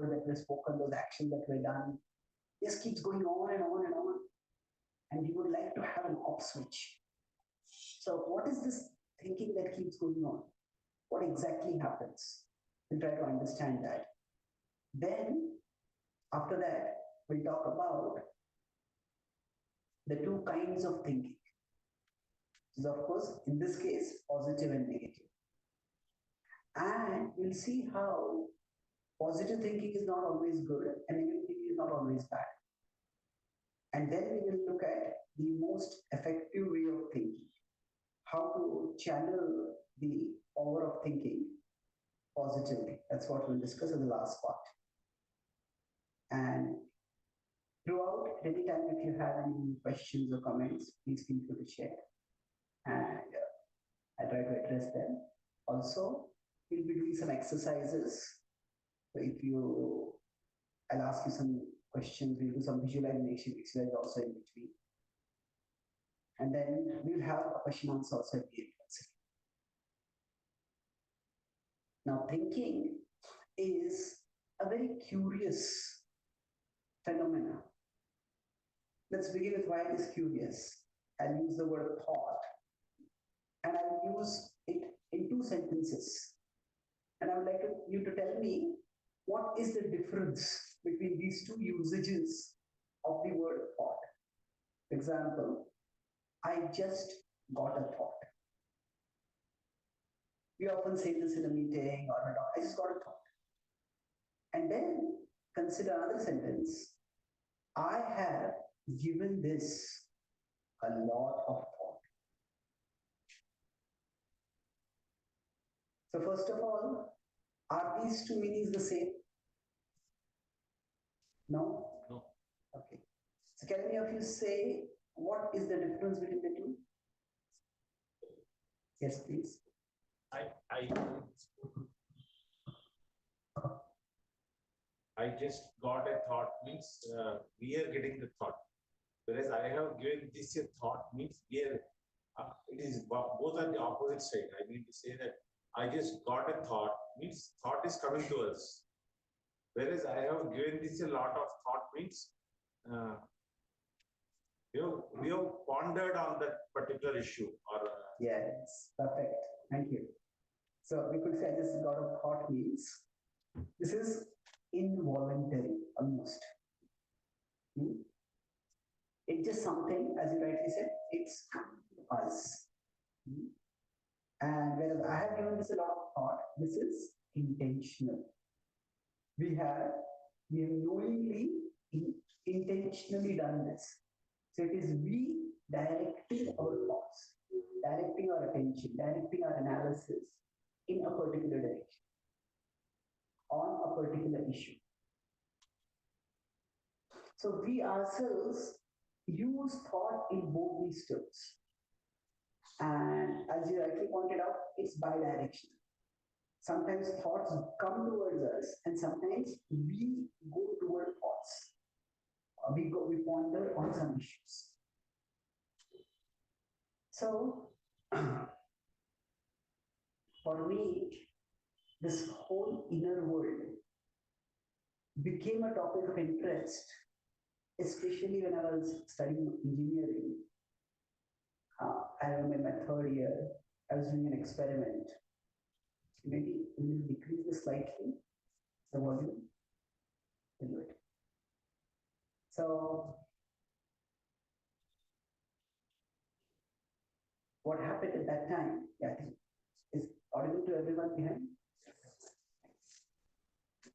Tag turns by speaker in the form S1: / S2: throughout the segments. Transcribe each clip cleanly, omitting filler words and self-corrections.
S1: that were spoken, those actions that were done, just keeps going on and on and on. And you would like to have an off switch. So what is this thinking that keeps going on? What exactly happens? We'll try to understand that. Then, after that, we'll talk about the two kinds of thinking. So, of course, in this case, positive and negative. And we'll see how positive thinking is not always good and negative thinking is not always bad. And then we will look at the most effective way of thinking, how to channel the power of thinking positively. That's what we'll discuss in the last part. And throughout, anytime if you have any questions or comments, please feel free to share. And I'll try to address them. Also, we'll be doing some exercises. So if you, I'll ask you some questions, we'll do some visualization exercise also in between. And then we'll have a question answer also at the end. Now, thinking is a very curious phenomena. Let's begin with why it is curious. I'll use the word thought, and I'll use it in two sentences. And I would like you to tell me what is the difference between these two usages of the word thought. For example, I just got a thought. We often say this in a meeting or a talk, I just got a thought. And then consider another sentence, I have given this a lot of thought. So first of all, are these two meanings the same? No?
S2: No.
S1: Okay. So can any of you say what is the difference between the two? Yes, please.
S2: I just got a thought means we are getting the thought. Whereas I have given this a thought means we are, it is both on the opposite side. I mean to say that I just got a thought means thought is coming to us. Whereas I have given this a lot of thought means we have pondered on that particular issue. Or
S1: yes, perfect. Thank you. So we could say I just got a thought means this is involuntary almost. It's just something, as you rightly said, it's us. And whereas I have given this a lot of thought, this is intentional. We have knowingly, intentionally done this. So it is we directing our thoughts, directing our attention, directing our analysis in a particular direction, on a particular issue. So we ourselves use thought in both these terms. And as you rightly pointed out, it's bidirectional. Sometimes thoughts come towards us, and sometimes we go toward thoughts. We ponder on some issues. So, for me, this whole inner world became a topic of interest, especially when I was studying engineering. I remember in my third year, I was doing an experiment. Maybe we'll decrease this slightly, the volume. We'll do it. So, what happened at that time? Yeah, I think is audible to everyone behind.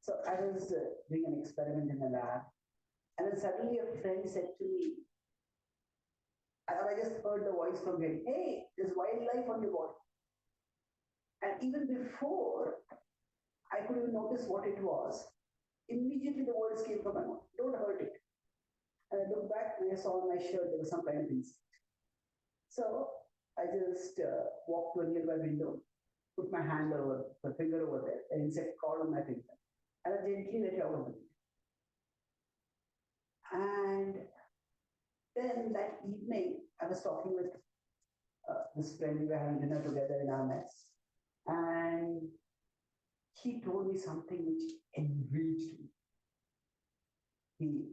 S1: So I was doing an experiment in the lab, and then suddenly a friend said to me, I just heard the voice from him, hey, there's wildlife on your body. And even before I could even notice what it was, immediately the words came from my mouth, don't hurt it. And I looked back and I saw on my shirt there was some kind of insect. So I just walked to a nearby window, put my hand over, my finger over there, an insect crawled on my finger, and I gently let it out of the finger. And then that evening, I was talking with this friend, we were having dinner together in our mess, and he told me something which enraged me. We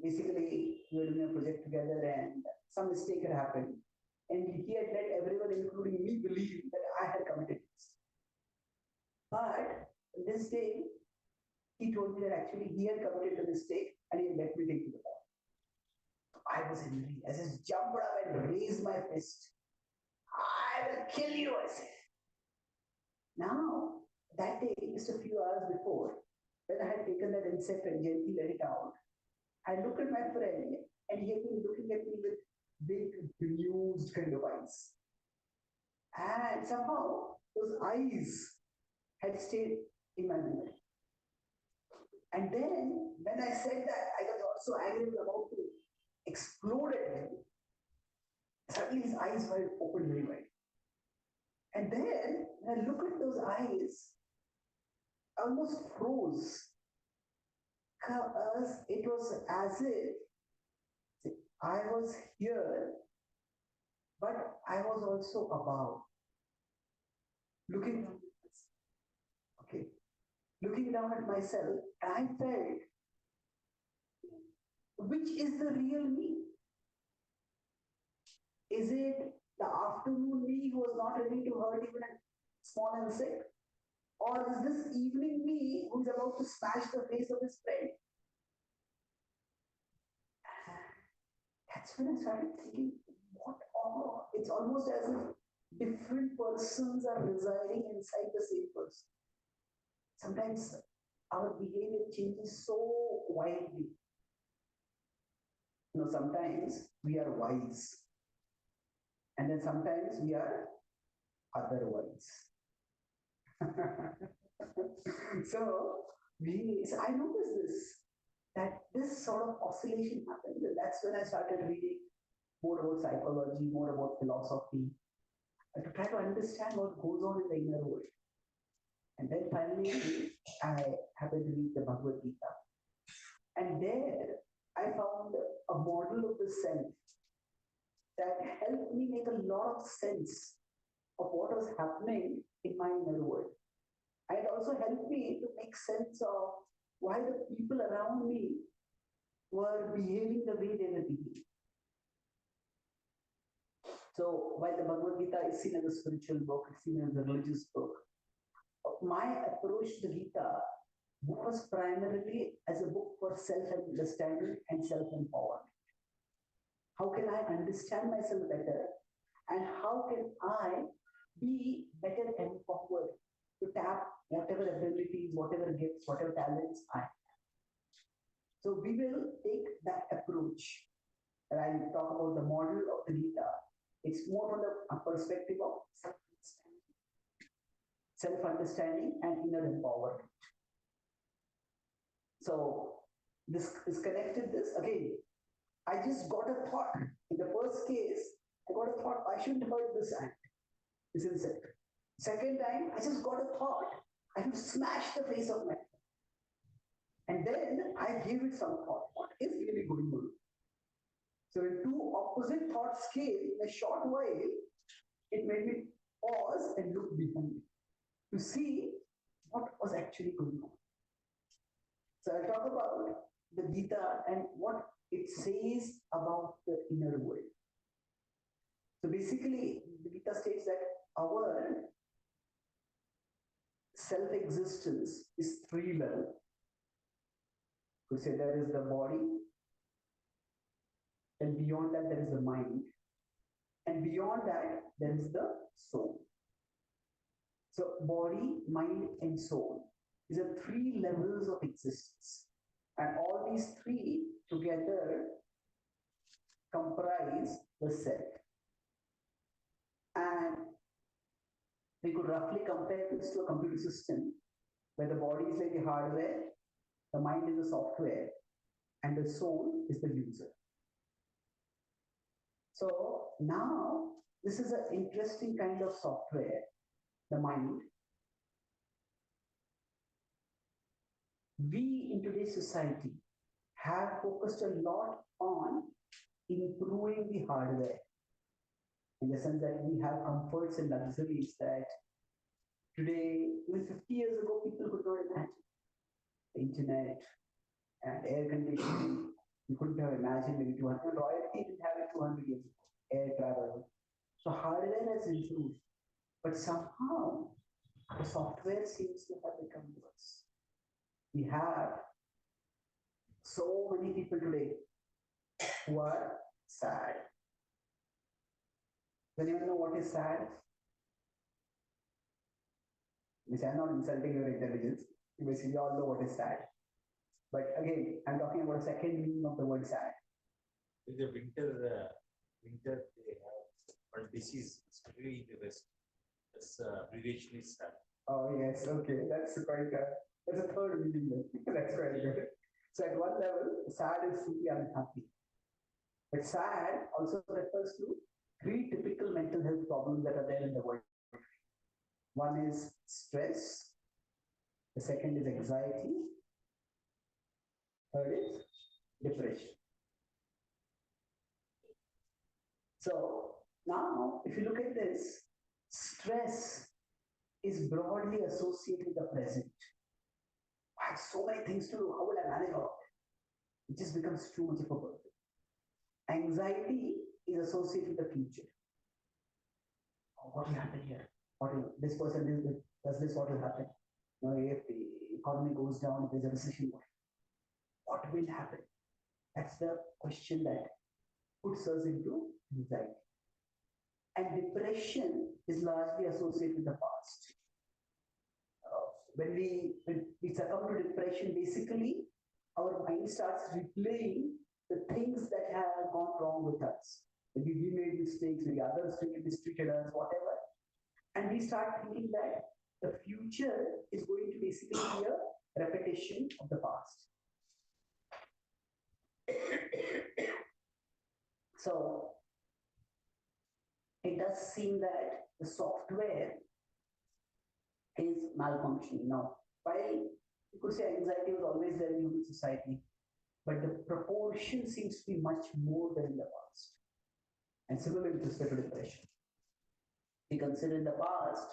S1: were doing a project together and some mistake had happened. And he had let everyone, including me, believe that I had committed this. But this day, he told me that actually he had committed the mistake and he had let me take to the ball. I was angry. I just jumped up and raised my fist. I will kill you, I said. Now, that day, just a few hours before, when I had taken that insect and gently let it out, I looked at my friend and he had been looking at me with big, bemused kind of eyes. And somehow, those eyes had stayed in my memory. And then, when I said that, I was also angry, was about to explode at him. Suddenly, his eyes were opened very wide. And then, when I look at those eyes, I almost froze. Because it was as if I was here, but I was also above. Looking down at myself. Okay. Looking down at myself, and I felt, which is the real me? Is it the afternoon me who was not ready to hurt even a small insect? Or is this evening me who's about to smash the face of his friend? That's when I started thinking, what all? It's almost as if different persons are residing inside the same person. Sometimes our behavior changes so widely. Sometimes we are wise, and then sometimes we are otherwise. so I noticed that this sort of oscillation happened. And that's when I started reading more about psychology, more about philosophy, to try to understand what goes on in the inner world. And then finally, I happened to read the Bhagavad Gita. And there, I found a model of the self that helped me make a lot of sense of what was happening in my inner world. And it also helped me to make sense of why the people around me were behaving the way they were behaving. So while the Bhagavad Gita is seen as a spiritual book, it's seen as a religious book, my approach to the Gita was primarily as a book for self-understanding and self-empowerment. How can I understand myself better? And how can I be better empowered to tap whatever abilities, whatever gifts, whatever talents I have? So we will take that approach. And I'll talk about the model of the Gita. It's more from the perspective of self-understanding and inner empowerment. So this is connected this. Again, I just got a thought. In the first case, I got a thought, I shouldn't hurt this ant, this insect. Second time, I just got a thought, I should smash the face of my friend. And then I gave it some thought. What is really going on? So when two opposite thoughts came in a short while, it made me pause and look behind me to see what was actually going on. So I'll talk about the Gita and what it says about the inner world. So basically, the Gita states that our self-existence is three levels. To say there is the body, and beyond that there is the mind, and beyond that there is the soul. So body, mind, and soul is a three levels of existence, and all these three together comprise the self. And we could roughly compare this to a computer system where the body is like the hardware, the mind is the software, and the soul is the user. So now this is an interesting kind of software, the mind. We in today's society have focused a lot on improving the hardware, in the sense that we have comforts and luxuries that Today, even 50 years ago, people could not imagine the internet and air conditioning. You couldn't have imagined maybe 200. Royalty didn't have it 200 years ago. Air travel. So hardware has improved, but somehow the software seems to have become worse. We have so many people today who are sad. Does anyone know what is sad? Which I'm not insulting your intelligence. You basically all know what is sad. But again, I'm talking about a second meaning of the word sad.
S2: In the winter, they have one disease, especially in the west. That's abbreviation is sad.
S1: Oh yes, okay, that's quite. That's a third meaning. That's quite good. So at one level, sad is simply unhappy. But sad also refers to three typical mental health problems that are there in the world. One is stress, the second is anxiety, third is depression. So now, if you look at this, stress is broadly associated with the present. I have so many things to do. How will I manage all of it? It just becomes too much of a burden. Anxiety is associated with the future. Oh, what will happen here? What will this person does this? What will happen? You know, if the economy goes down, if there's a recession, what will happen? That's the question that puts us into anxiety. And depression is largely associated with the past. When we succumb to depression, basically our mind starts replaying the things that have gone wrong with us. Maybe we made mistakes, maybe others mistreated us, whatever. And we start thinking that the future is going to basically be a repetition of the past. So it does seem that the software is malfunctioning. Now, while you could say anxiety was always there in human society, but the proportion seems to be much more than in the past. And similarly with respect to depression. If you consider in the past,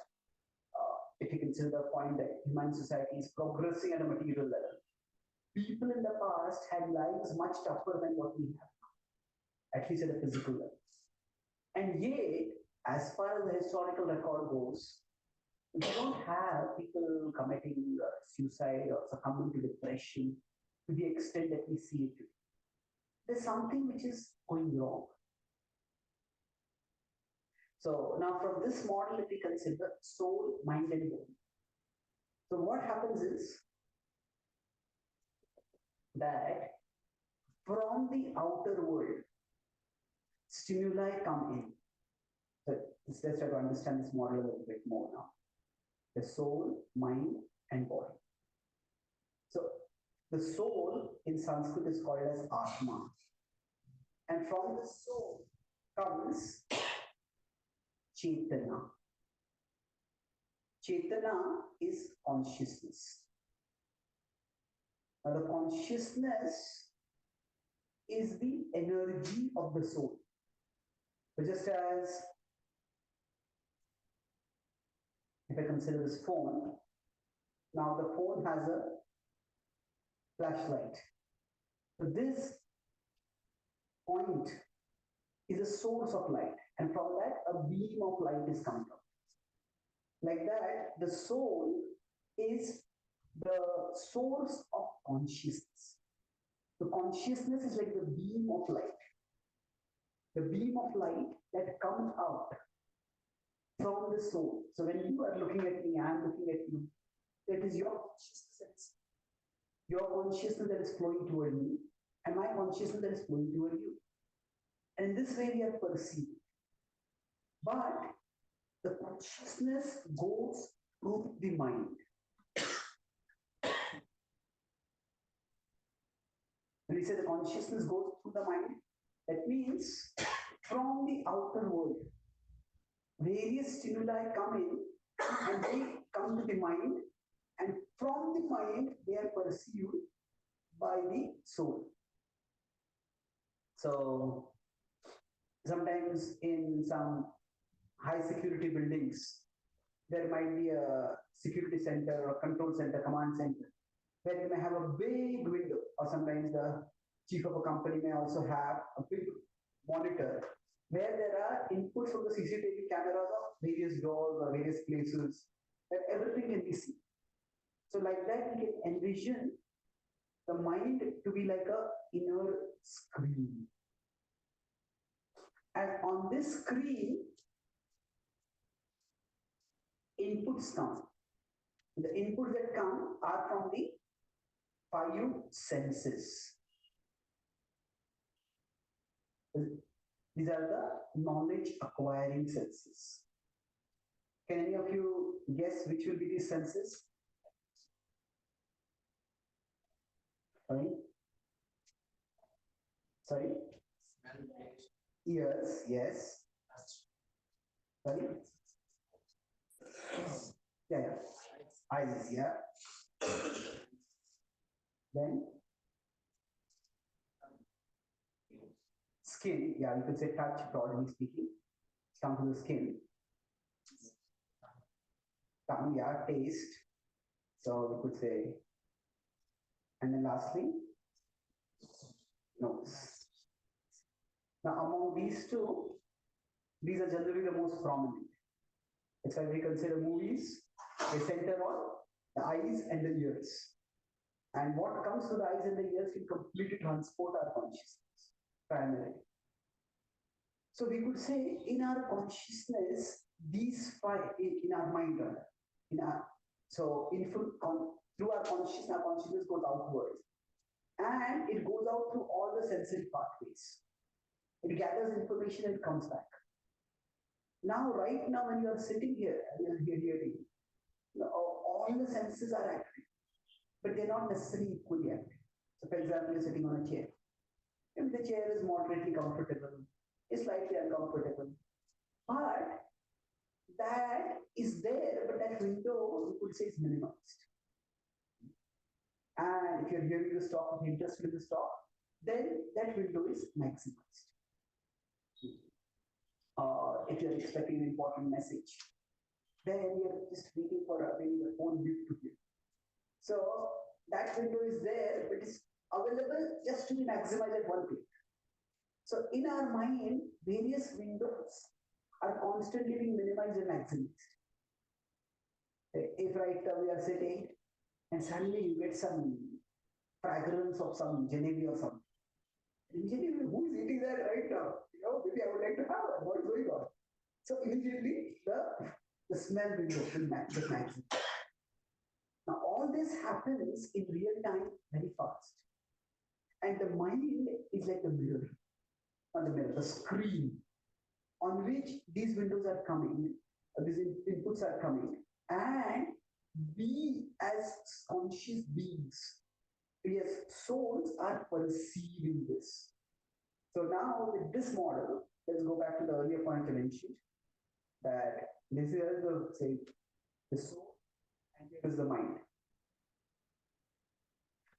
S1: if you consider the point that human society is progressing at a material level, people in the past had lives much tougher than what we have now, at least at a physical level. And yet, as far as the historical record goes, we don't have people committing suicide or succumbing to depression to the extent that we see it today. There's something which is going wrong. So now from this model, if we consider soul, mind, and body. So what happens is that from the outer world, stimuli come in. So let's try to understand this model a little bit more now. The soul, mind, and body. So the soul in Sanskrit is called as Atma. And from the soul comes Chaitanya. Chaitanya is consciousness. Now the consciousness is the energy of the soul. So just as if I consider this phone, now the phone has a flashlight. So this point is a source of light, and from that a beam of light is coming out. Like that, the soul is the source of consciousness. The consciousness is like the beam of light. The beam of light that comes out from the soul. So when you are looking at me, I am looking at you, it is your consciousness. Your consciousness that is flowing toward me, and my consciousness that is flowing toward you. And in this way we are perceiving. But the consciousness goes through the mind. When we say the consciousness goes through the mind, that means from the outer world, various stimuli come in and they come to the mind, and from the mind they are perceived by the soul. So sometimes in some high security buildings, there might be a security center or control center, command center, where you may have a big window, or sometimes the chief of a company may also have a big monitor where there are inputs from the CCTV cameras of various doors or various places that everything can be seen. So like that, we can envision the mind to be like a inner screen. And on this screen, inputs come. The inputs that come are from the 5 senses. These are the knowledge acquiring senses. Can any of you guess which will be these senses? Sorry? Sorry? Ears, yes. Sorry? Yeah, yeah. Eyes, yeah. Then skin, yeah, you could say touch, broadly speaking. Come to the skin. Tongue, yeah, taste. So we could say, and then lastly, nose. Now, among these two, these are generally the most prominent. That's why we consider movies, they center on the eyes and the ears. And what comes to the eyes and the ears can completely transport our consciousness, primarily. So we could say in our consciousness, these 5, in our mind, in our, so through our consciousness goes outwards. And it goes out through all the sensory pathways. It gathers information and comes back. Now, right now, when you are sitting here and you are hearing, all the senses are active, but they're not necessarily equally active. So, for example, you're sitting on a chair. If the chair is moderately comfortable, is slightly uncomfortable, but that is there, but that window, you could say, is minimized. And if you're hearing the talk of interest in this talk, then that window is maximized. If you're expecting an important message, then you're just waiting for maybe the phone beep to hear. So that window is there, but it's available just to be maximized at one click. So in our mind, various windows are constantly being minimized and maximized. If right now we are sitting and suddenly you get some fragrance of some jalebi or something. Immediately, who is eating that right now? Maybe I would like to have that. What is going on? So immediately the smell will go to maximum. Now all this happens in real time very fast. And the mind is like the mirror, not the mirror, the screen on which these windows are coming, these inputs are coming, and we as conscious beings, we as souls are perceiving this. So now with this model, let's go back to the earlier point I mentioned, that this is the soul and here is the mind.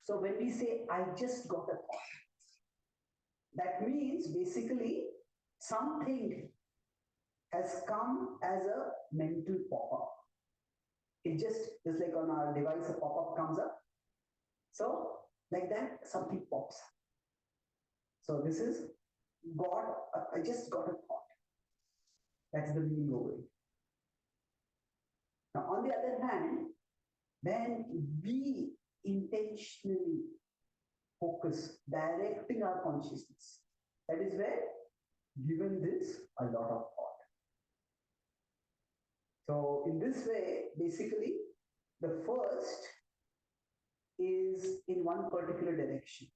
S1: So when we say, I just got a thought, that means basically something has come as a mental pop-up. It just like on our device, a pop-up comes up. So like that, something pops up. So this is I just got a thought. That's the meaning over it. Now, on the other hand, when we intentionally focus, directing our consciousness, that is where given this a lot of thought. So in this way, basically, the first is in one particular direction.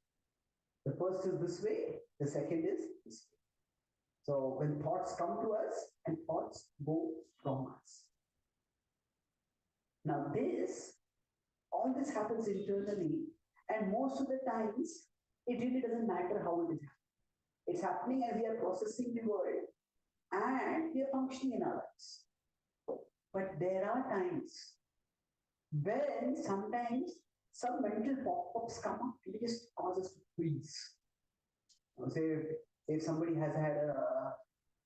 S1: The first is this way, the second is this way. So when thoughts come to us and thoughts go from us. Now all this happens internally, and most of the times, it really doesn't matter how it is happening. It's happening as we are processing the world and we are functioning in our lives. But there are times when sometimes some mental pop-ups come up and it just causes us to freeze. Say if somebody has had a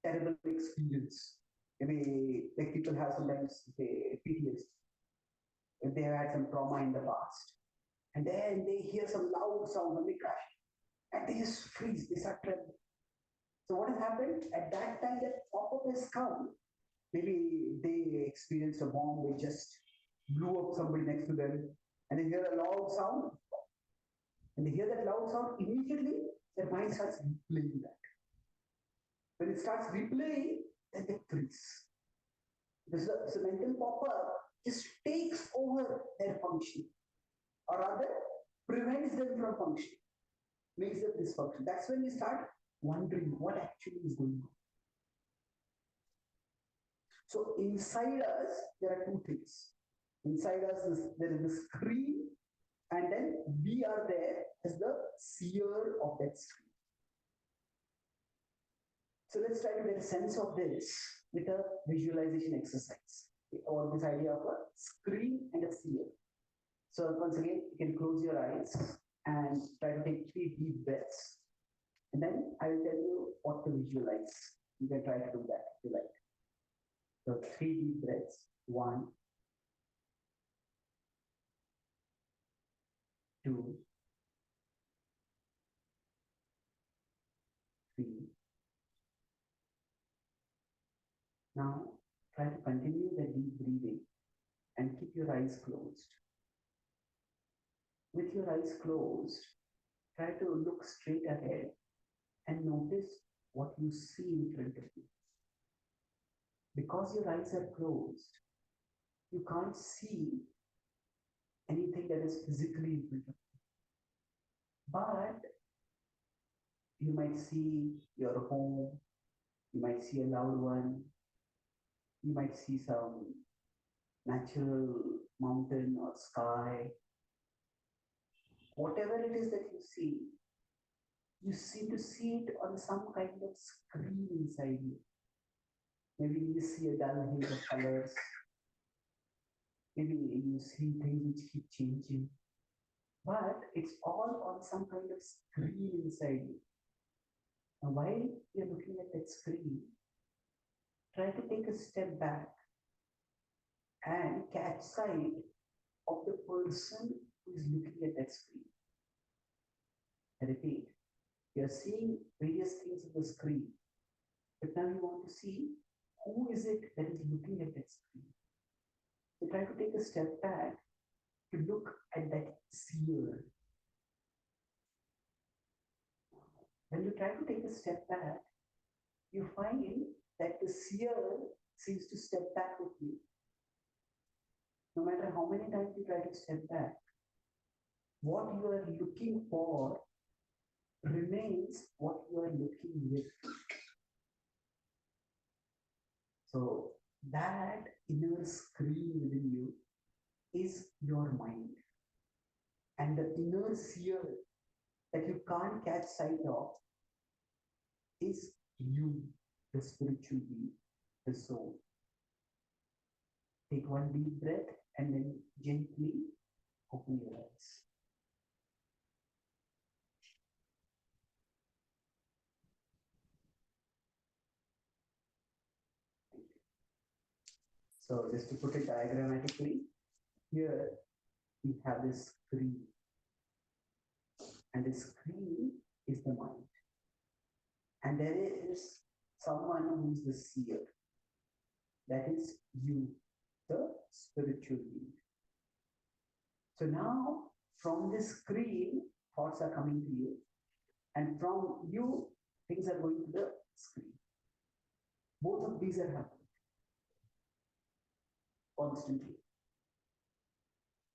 S1: terrible experience, Maybe like people have sometimes say PTSD if they have had some trauma in the past, and then they hear some loud sound when they crash, and they just freeze, they start trembling. So what has happened at that time? That pop-up has come. Maybe they experienced a bomb which just blew up somebody next to them, and they hear a loud sound, and they hear that loud sound immediately. Their mind starts replaying that. When it starts replaying, then they freeze. Because the mental pop-up just takes over their function, or rather prevents them from functioning, makes them dysfunction. That's when we start wondering what actually is going on. So inside us, there are two things. Inside us, there is the screen, and then we are there as the seer of that screen. So let's try to get a sense of this with a visualization exercise, or this idea of a screen and a seer. So once again, you can close your eyes and try to take 3 deep breaths. And then I will tell you what to visualize. You can try to do that if you like. So 3 deep breaths. 1, 2, 3. Now try to continue the deep breathing and keep your eyes closed. With your eyes closed, try to look straight ahead and notice what you see in front of you. Because your eyes are closed, you can't see anything that is physically in front of you. But you might see your home, you might see a loved one, you might see some natural mountain or sky. Whatever it is that you seem to see it on some kind of screen inside you. Maybe you see a dull haze of colors. Maybe you see things which keep changing. But it's all on some kind of screen inside you. And while you're looking at that screen, try to take a step back and catch sight of the person who is looking at that screen. I repeat, you're seeing various things on the screen, but now you want to see who is it that is looking at that screen. So try to take a step back to look at that seer. When you try to take a step back, you find that the seer seems to step back with you. No matter how many times you try to step back, what you are looking for remains what you are looking with. So that inner screen within you is your mind. And the inner seer that you can't catch sight of is you, the spiritual being, the soul. Take one deep breath and then gently open your eyes. So just to put it diagrammatically, here we have this screen. And the screen is the mind. And there is someone who is the seer. That is you, the spiritual being. So now, from this screen, thoughts are coming to you. And from you, things are going to the screen. Both of these are happening constantly.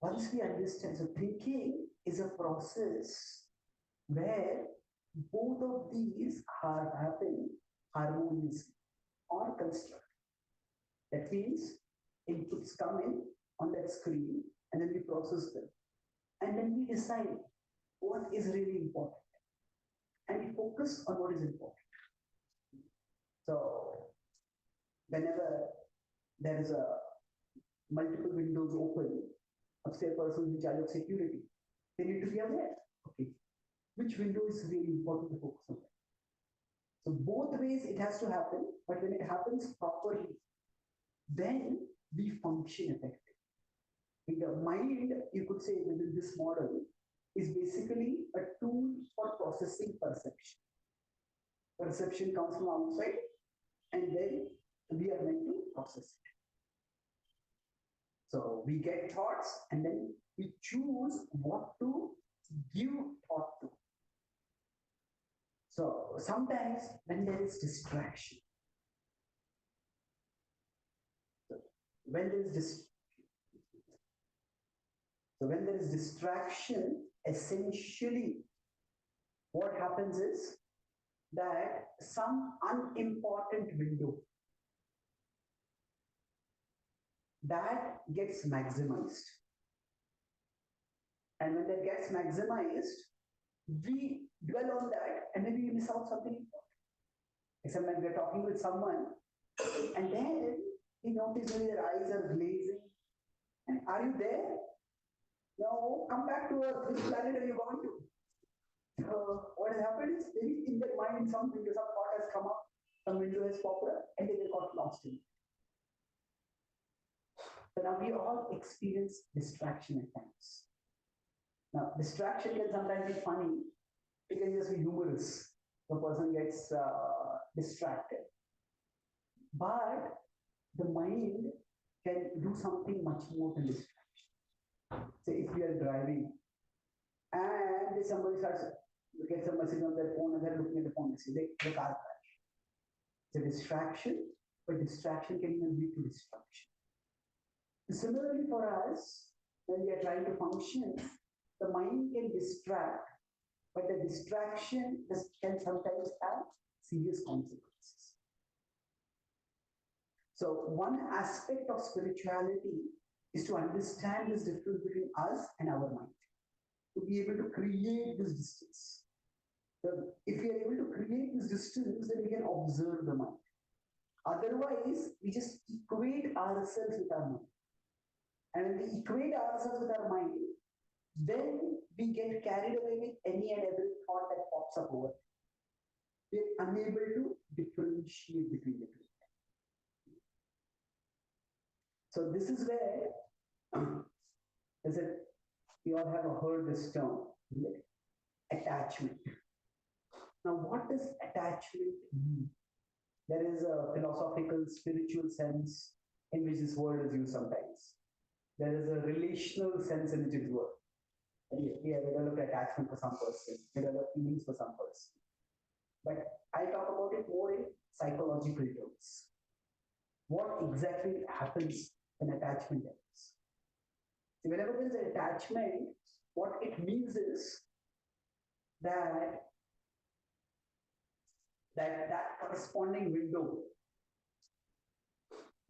S1: Once we understand, so thinking is a process where both of these are happening harmoniously or constructed. That means inputs come in on that screen and then we process them. And then we decide what is really important. And we focus on what is important. So whenever there is a multiple windows open, say a person in charge of security, they need to be aware. Okay, which window is really important to focus on? So both ways it has to happen, but when it happens properly, then we function effectively. The mind, you could say, within this model, is basically a tool for processing perception. Perception comes from outside, and then we are meant to process it. So we get thoughts, and then we choose what to give thought to. So sometimes when there is distraction, when there is distraction, essentially what happens is that some unimportant window that gets maximized. And when that gets maximized, we dwell on that and then we miss out something important. Except when we're talking with someone and then we notice when their eyes are glazing. And are you there? No, come back to Earth. Which planet are you going to? What has happened is maybe in their mind some window, some thought has come up, some window has popped up, and they got lost in it. So now we all experience distraction at times. Now, distraction can sometimes be funny, it can just be humorous. The person gets distracted. But the mind can do something much more than distraction. Say if we are driving and somebody starts gets a message on their phone and they're looking at the phone, the car crash. It's a distraction, but distraction can even lead to destruction. Similarly for us, when we are trying to function, the mind can distract, but the distraction can sometimes have serious consequences. So one aspect of spirituality is to understand this difference between us and our mind, to be able to create this distance. So if we are able to create this distance, then we can observe the mind. Otherwise, we just equate ourselves with our mind. And when we equate ourselves with our mind, then we get carried away with any and every thought that pops up over. We are unable to differentiate between the two. So this is where, we all have heard this term, attachment. Now, what does attachment mean? There is a philosophical, spiritual sense in which this word is used sometimes. There is a relational sense in which it is used. We have developed attachment for some person, developed feelings for some person. But I talk about it more in psychological terms. What exactly happens when attachment ends? Whenever there is an attachment, what it means is that corresponding window,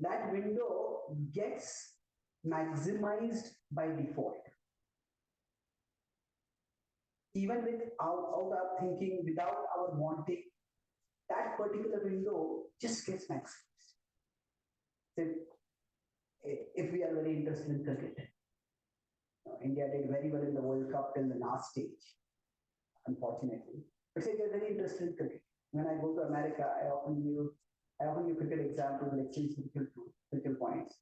S1: that window gets maximized by default. Even without our thinking, without our wanting, that particular window just gets maximized. So if we are very interested in cricket, India did very well in the World Cup till the last stage, unfortunately. But say they're very interested in cricket. When I go to America, I often give cricket examples, like critical points.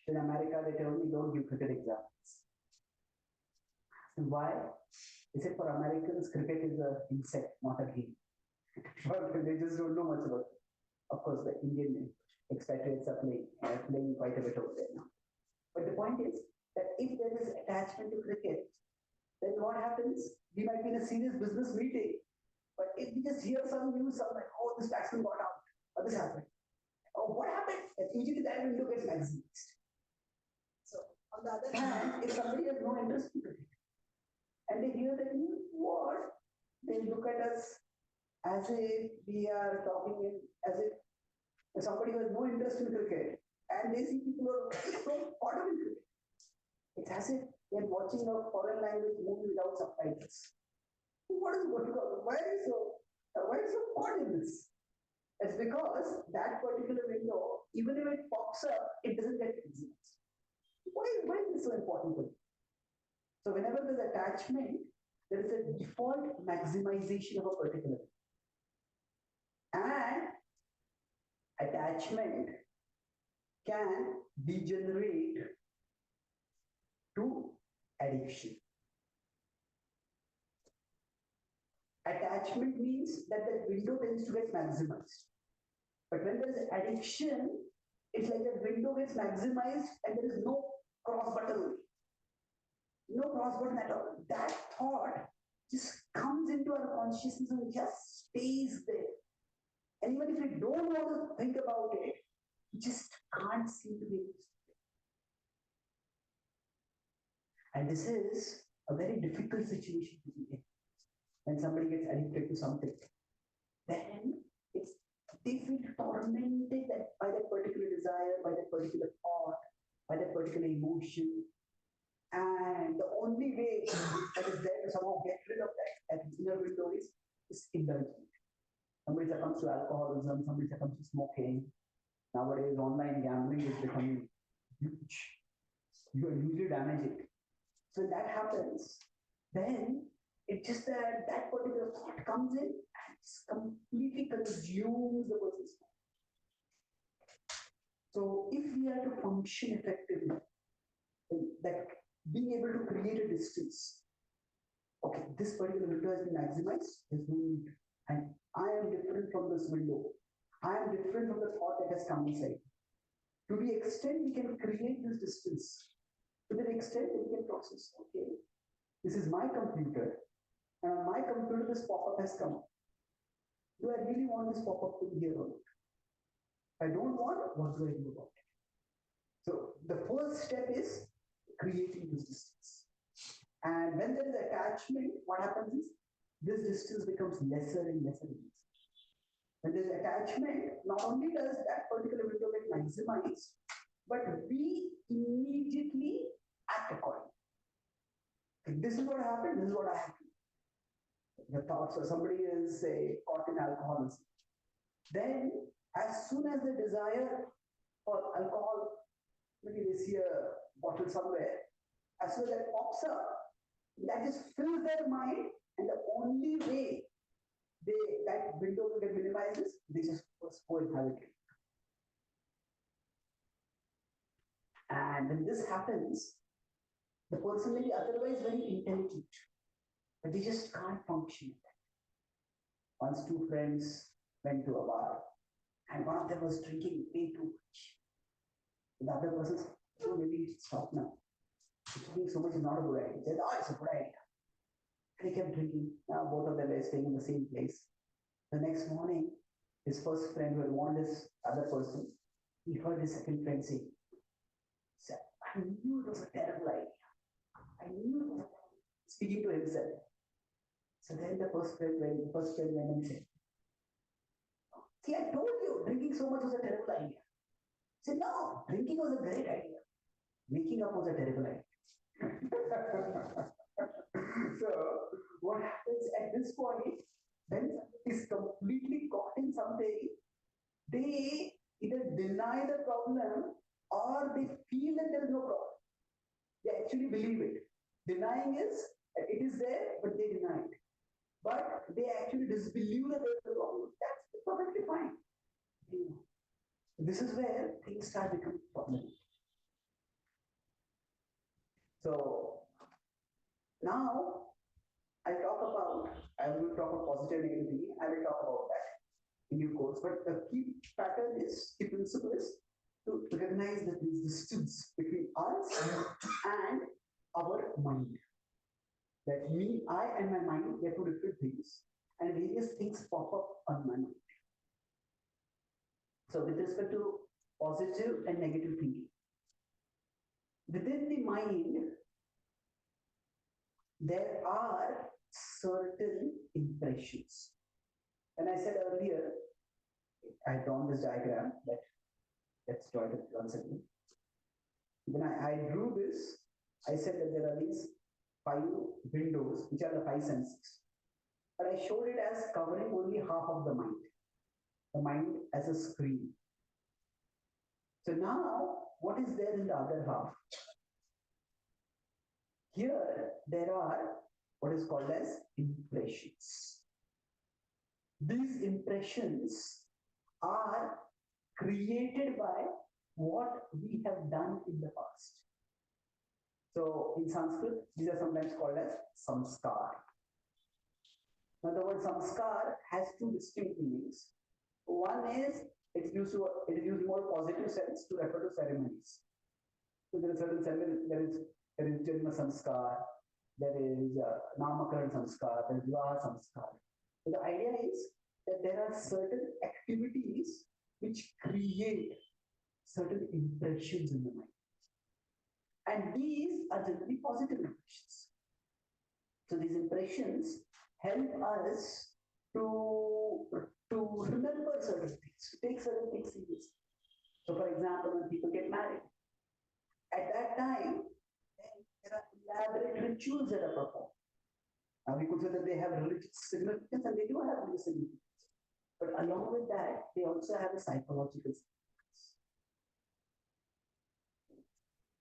S1: In America, they tell me don't give cricket examples. And why? They said for Americans, cricket is an insect, not a game. They just don't know much about it. Of course, the Indian expatriates are playing quite a bit over there now. But the point is that if there is attachment to cricket, then what happens? We might be in a serious business meeting, but if we just hear some news, like, oh, this batsman got out, or this happened. Oh, what happened? And usually that window gets maximized. So, on the other hand, if somebody has no interest in cricket, and they hear the news, what? They look at us as if we are talking as if somebody who has no interest in cricket, and they see people who are so caught up in cricket. It's as if they're watching a foreign language movie without subtitles. What is going on? Why is so caught in this? It's because that particular window, even if it pops up, it doesn't get maximized. Why is this so important for you? So whenever there's attachment, there is a default maximization of a particular thing. And attachment can degenerate to addiction. Attachment means that the window tends to get maximized. But when there is addiction, it's like the window gets maximized and there is no cross button. No cross button at all. That thought just comes into our consciousness and just stays there. And even if we don't want to think about it, we just can't seem to be able to. And this is a very difficult situation to be in. When somebody gets addicted to something, then they feel tormented by that particular desire, by that particular thought, by that particular emotion. And the only way that is there to somehow get rid of that inner window is indulgence. Somebody succumbs to alcoholism, somebody succumbs to smoking. Nowadays, online gambling is becoming huge. You are usually damaging. So when that happens, then it's just that particular thought comes in and it's completely consumes the person's mind. So if we are to function effectively, that being able to create a distance, okay, this particular window has been maximized, there's no need. And I am different from this window. I am different from the thought that has come inside. To the extent we can create this distance, to the extent that we can process, okay, this is my computer, and on my computer this pop-up has come up. Do I really want this pop-up to be here or not? If I don't want it, what do I do about it? So the first step is creating this distance. And when there is attachment, what happens is this distance becomes lesser and lesser and lesser. When there is attachment, not only does that particular window get maximized, but we immediately act accordingly. This is what happened, this is what I have to do. The thoughts of somebody is caught in alcoholism. Then, as soon as the desire for alcohol, maybe they see a bottle somewhere, as soon as that pops up, that just fills their mind, and the only way that window will get minimizes, they just first go and have it. And when this happens, the person may be otherwise very intelligent, but they just can't function. Once two friends went to a bar, and one of them was drinking way too much. The other person said, oh, maybe you should stop now. Drinking so much is not a good idea. He said, oh, it's a good idea. And he kept drinking. Now both of them were staying in the same place. The next morning, his first friend who had warned his other person, he heard his second friend say, I knew it was a terrible idea. I knew it was a terrible idea. Speaking to himself. So then the first friend went and said, see, I told you drinking so much was a terrible idea. He said, no, drinking was a great idea. Waking up was a terrible idea. So what happens at this point, when somebody is completely caught in something, they either deny the problem or they feel that there is no problem. They actually believe it. Denying is, it is there, but they deny it. But they actually disbelieve that there is a problem. That's perfectly fine. This is where things start becoming problematic. So now I will talk about positive and negative thinking. I will talk about that in due course. But the key principle is to recognize that there is distance between us and our mind. That me, I and my mind, they are two different things. And various things pop up on my mind. So with respect to positive and negative thinking, within the mind, there are certain impressions. And I said earlier, I drawn this diagram, but let's draw it once again. When I drew this, I said that there are these 5 windows, which are the 5 senses. But I showed it as covering only half of the mind as a screen. So now, what is there in the other half? Here, there are what is called as impressions. These impressions are created by what we have done in the past. So in Sanskrit, these are sometimes called as samskar. Now the word samskar has two distinct meanings. One is it is used more positive sense to refer to ceremonies. So there is certain ceremony, there is Janma Samskar, there is Namakaran Samskar, there is Vivaha Samskar. So the idea is that there are certain activities which create certain impressions in the mind. And these are generally positive impressions. So these impressions help us to remember certain things, to take certain things seriously. So for example, when people get married, at that time, there are elaborate rituals that are performed. Now we could say that they have religious significance, and they do have religious significance. But along with that, they also have a psychological significance.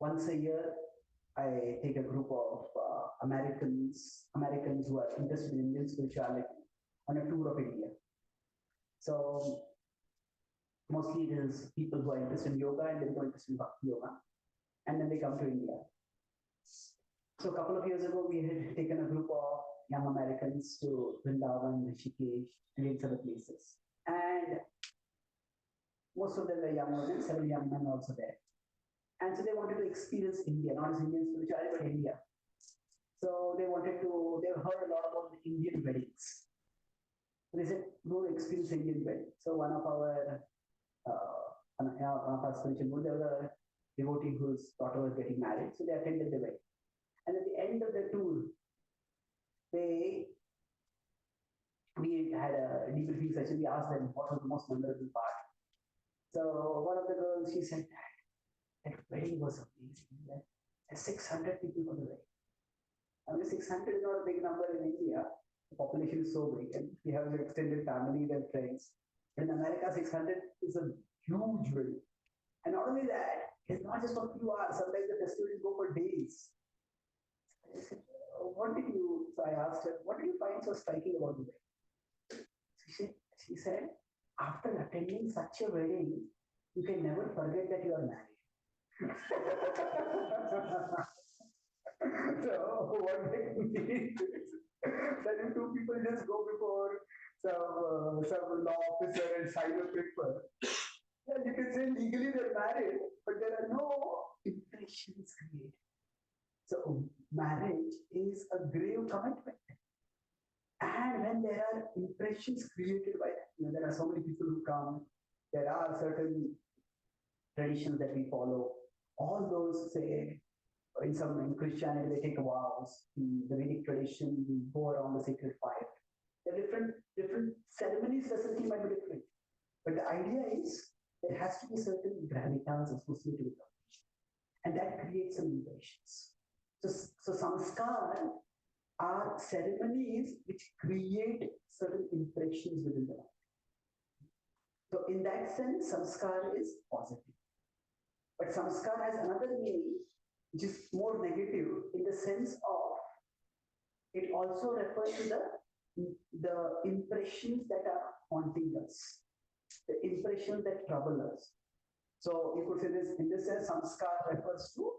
S1: Once a year, I take a group of Americans who are interested in Indian spirituality on a tour of India. So mostly it is people who are interested in yoga and then go interested in bhakti yoga, and then they come to India. So a couple of years ago, we had taken a group of young Americans to Vrindavan, Rishikesh, and various other places. And most of them were young women, several young men also there. And so they wanted to experience India, not as Indian spirituality, but India. So they heard a lot about the Indian weddings. So they said, go experience Indian wedding. So one of our spiritual guru, there was a devotee whose daughter was getting married. So they attended the wedding. And at the end of the tour, we had a debriefing session. We asked them what was the most memorable part. So one of the girls, she said that wedding was amazing. There 600 people for the wedding. I mean, 600 is not a big number in India. The population is so big, and we have an extended family and friends. In America, 600 is a huge wedding. And not only that, it's not just for a few hours. Sometimes the festivities go for days. I said, so I asked her, what did you find so striking about the wedding? She said, after attending such a wedding, you can never forget that you are married. So what that means is that if two people just go before some law officer and sign a paper, then you can say legally they're married, but there are no impressions created. So marriage is a grave commitment. And when there are impressions created by that, there are so many people who come, there are certain traditions that we follow. All those say, in Christianity, they take vows. In the Vedic tradition, we go around the sacred fire. There are different ceremonies, specifically might be different. But the idea is there has to be certain gravitas associated with it. And that creates some impressions. So samskar are ceremonies which create certain impressions within the mind. So in that sense, samskar is positive. But samskar has another meaning, which is more negative in the sense of it also refers to the impressions that are haunting us, the impressions that trouble us. So you could say this in this sense, samskar refers to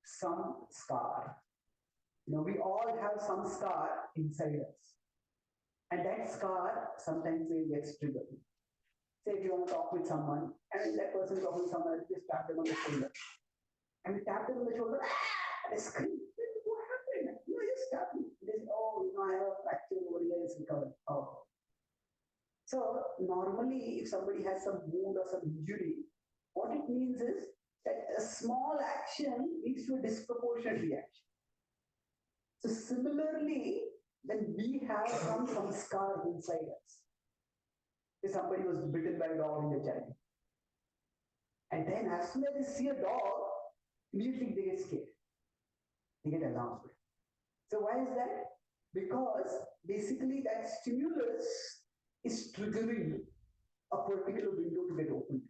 S1: some scar. We all have some scar inside us. And that scar sometimes will get triggered. Say if you want to talk with someone, and that person talking with someone, just tap them on the shoulder. And you tap them on the shoulder, and they scream. What happened? Just tap me. They say, I have a fracture over here, it's recovered. Oh. So normally, if somebody has some wound or some injury, what it means is that a small action leads to a disproportionate reaction. So similarly, when we have some scar inside us, if somebody was bitten by a dog in the child, and then as soon as they see a dog, immediately they get scared. They get alarmed. So why is that? Because basically that stimulus is triggering a particular window to get opened.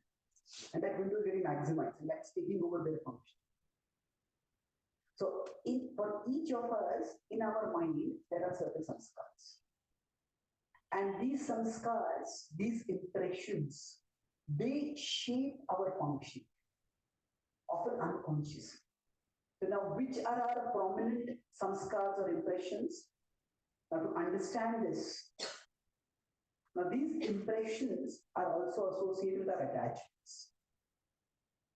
S1: And that window is getting maximized, and that's taking over their function. So for each of us, in our mind, there are certain samskars. And these samskars, these impressions, they shape our function. often unconscious. So now, which are our prominent samskars or impressions? Now, to understand this, now these impressions are also associated with our attachments.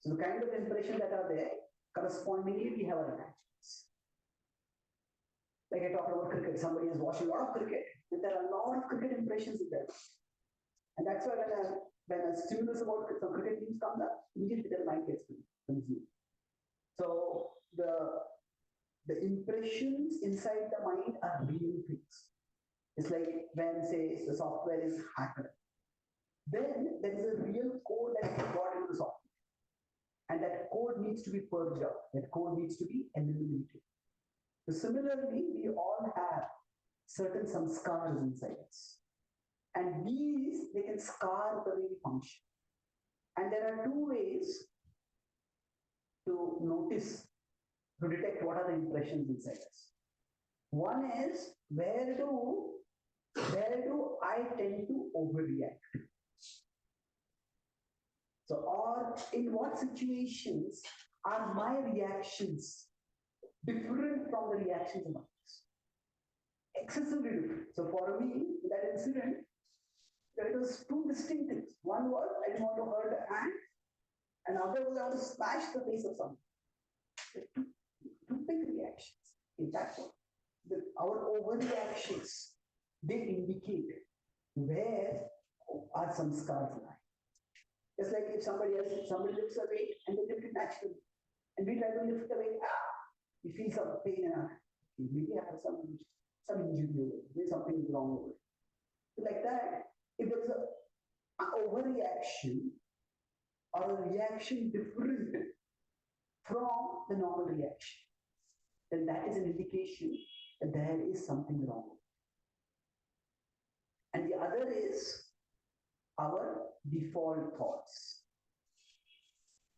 S1: So the kind of impression that are there, correspondingly we have our attachments. Like I talked about cricket, somebody has watched a lot of cricket, and there are a lot of cricket impressions in there. And that's why when a stimulus about some cricket news comes up, immediately their mind gets consumed. So the impressions inside the mind are real things. It's like when, say, the software is hacked, then there is a real code that is got into the software. And that code needs to be purged out. That code needs to be eliminated. So similarly, we all have certain samskars inside us. And these, they can scar the way we function. And there are two ways to notice, to detect what are the impressions inside us. One is, where do I tend to overreact? So, or in what situations are my reactions different from the reactions of others? Excessively different. So for me, in that incident, there was two distinct things. One was I didn't want to hurt a ant, and other was I want to smash the face of someone. Two big reactions. In fact, our overreactions, they indicate where are some scars lie. Just like if somebody lifts a weight and they lift it naturally, and we try to lift the weight, we feel some pain in our hand. Maybe have some injury over it. There's something wrong over it. So like that, if there's an overreaction or a reaction different from the normal reaction, then that is an indication that there is something wrong. And the other is our default thoughts.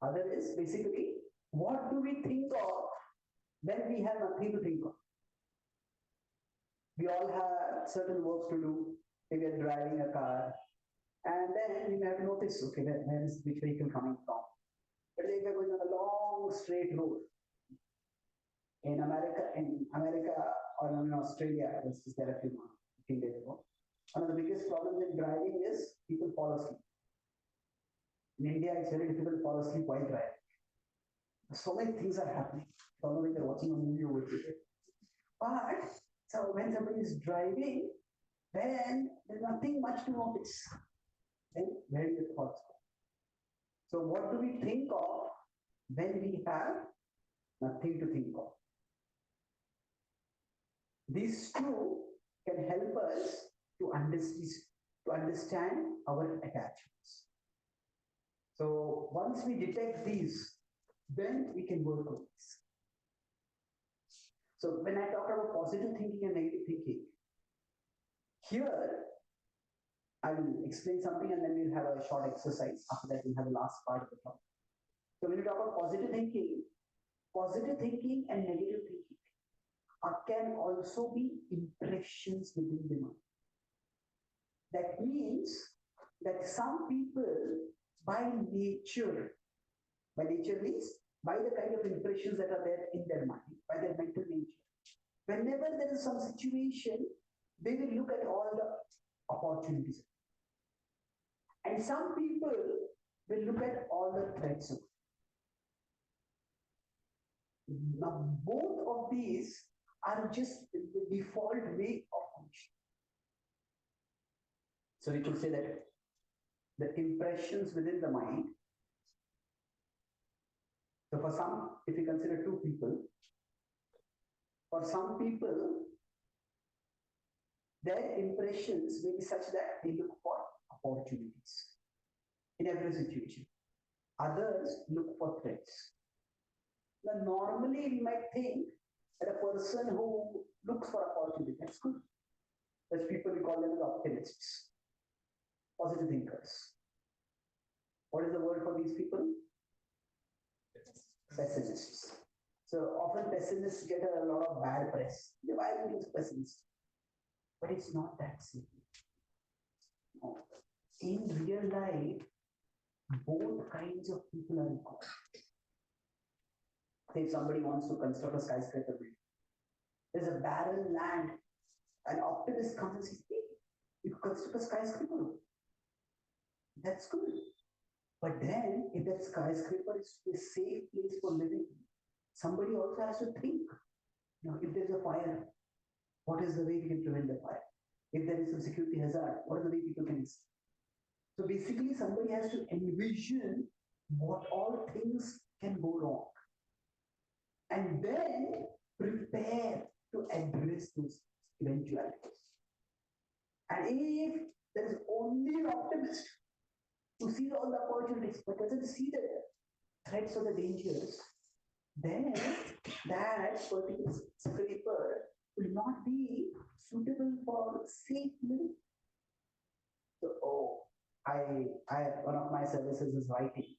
S1: Other is basically, what do we think of when we have nothing to think of? We all have certain works to do. Maybe we are driving a car, and then we may have to notice, okay, where is which vehicle coming from? But if we're going on a long straight road, in America or in Australia, I was just there a few days ago. One of the biggest problems in driving is people fall asleep. In India, it's very difficult to fall asleep while driving. So many things are happening. I don't know if you're watching a movie over here. But so when somebody is driving, then there's nothing much to notice. Then where do your thoughts go? So what do we think of when we have nothing to think of? These two can help us to understand our attachments. So once we detect these, then we can work on this. So when I talk about positive thinking and negative thinking, here I will explain something and then we'll have a short exercise. After that, we'll have the last part of the talk. So when you talk about positive thinking and negative thinking can also be impressions within the mind. That means that some people by nature means by the kind of impressions that are there in their mind, by their mental nature. Whenever there is some situation, they will look at all the opportunities. And some people will look at all the threats. Now, both of these are just the default way of functioning. So we could say that the impressions within the mind. So for some, if you consider two people, for some people, their impressions may be such that they look for opportunities in every situation. Others look for threats. Now, normally we might think that a person who looks for opportunity, that's good. There's people, we call them as optimists, positive thinkers. What is the word for these people? Pessimists. So often pessimists get a lot of bad press. Why are you pessimists? But it's not that simple. No. In real life, both kinds of people are important. Say if somebody wants to construct a skyscraper building, there's a barren land. An optimist comes and says, hey, you could construct a skyscraper. That's good. But then, if that skyscraper is a safe place for living, somebody also has to think. If there's a fire, what is the way we can prevent the fire? If there is some security hazard, what is the way people can escape? So basically, somebody has to envision what all things can go wrong. And then prepare to address those eventualities. And if there is only an optimist who sees all the opportunities but doesn't see the threats or the dangers, then that particular scraper will not be suitable for safe living. So, one of my services is writing.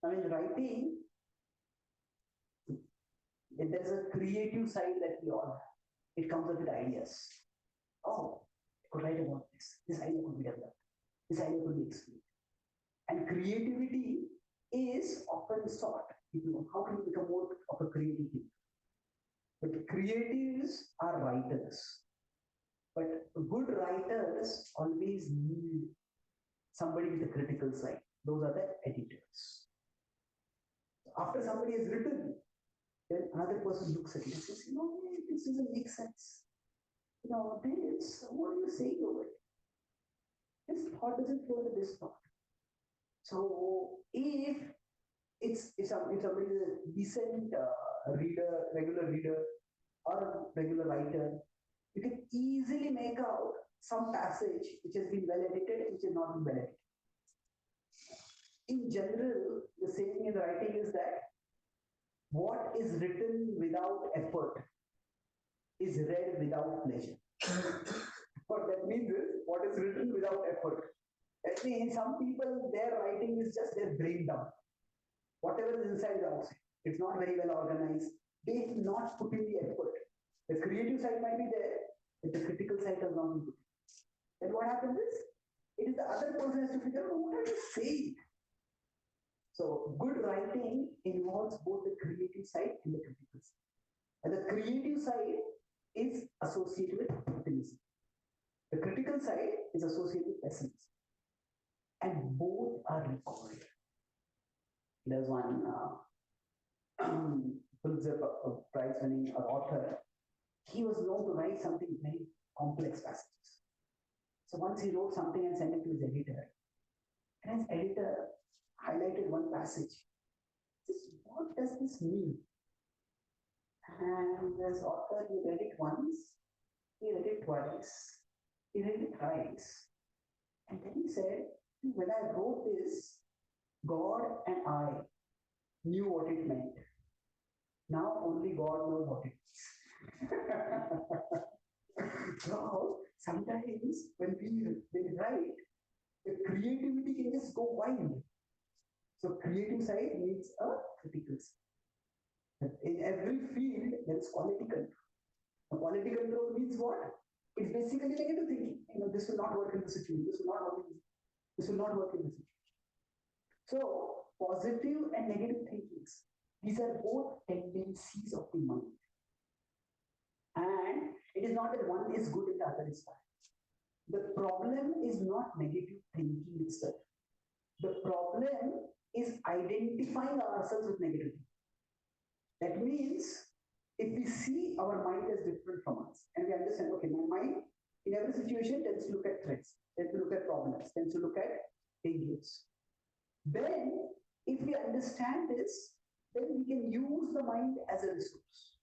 S1: Now, in writing, there's a creative side that we all have. It comes up with ideas. Oh, I could write about this. This idea could be developed. This idea could be explained. And creativity is often sought. How can you become more of a creative thinker? But creatives are writers. But good writers always need somebody with a critical side. Those are the editors. After somebody has written, then another person looks at it and says, this doesn't make sense. This, what are you saying over it? This thought doesn't flow with this thought. So if somebody is a decent reader, regular reader, or regular writer, you can easily make out some passage which has been well edited and which has not been well edited. In general, the saying in writing is that what is written without effort is read without pleasure. What that means is, what is written without effort. That means some people, their writing is just their brain dump. Whatever is inside is outside. It's not very well organized. They have not put in the effort. The creative side might be there, but the critical side has not been put in. Then what happens is, it is the other person has to figure out what are you saying. So good writing involves both the creative side and the critical side. And the creative side is associated with optimism. The critical side is associated with pessimism. And both are required. There's one Pulitzer Prize-winning author. He was known to write something very complex passages. So once he wrote something and sent it to his editor, and his editor highlighted one passage. He says, what does this mean? And this author, he read it once, he read it twice, he read it thrice. And then he said, when I wrote this, God and I knew what it meant. Now only God knows what it means. So sometimes when we write, the creativity can just go wild. So creative side needs a critical side. In every field, there is quality control. The quality control means what? It's basically negative thinking. This will not work in the situation. This will not work in this will not work in the situation. So positive and negative thinkings, these are both tendencies of the mind. And it is not that one is good and the other is bad. The problem is not negative thinking itself. The problem is identifying ourselves with negative thinking. That means if we see our mind as different from us and we understand, okay, my mind in every situation tends to look at threats, tends to look at problems, tends to look at dangers. Then if we understand this, then we can use the mind as a resource.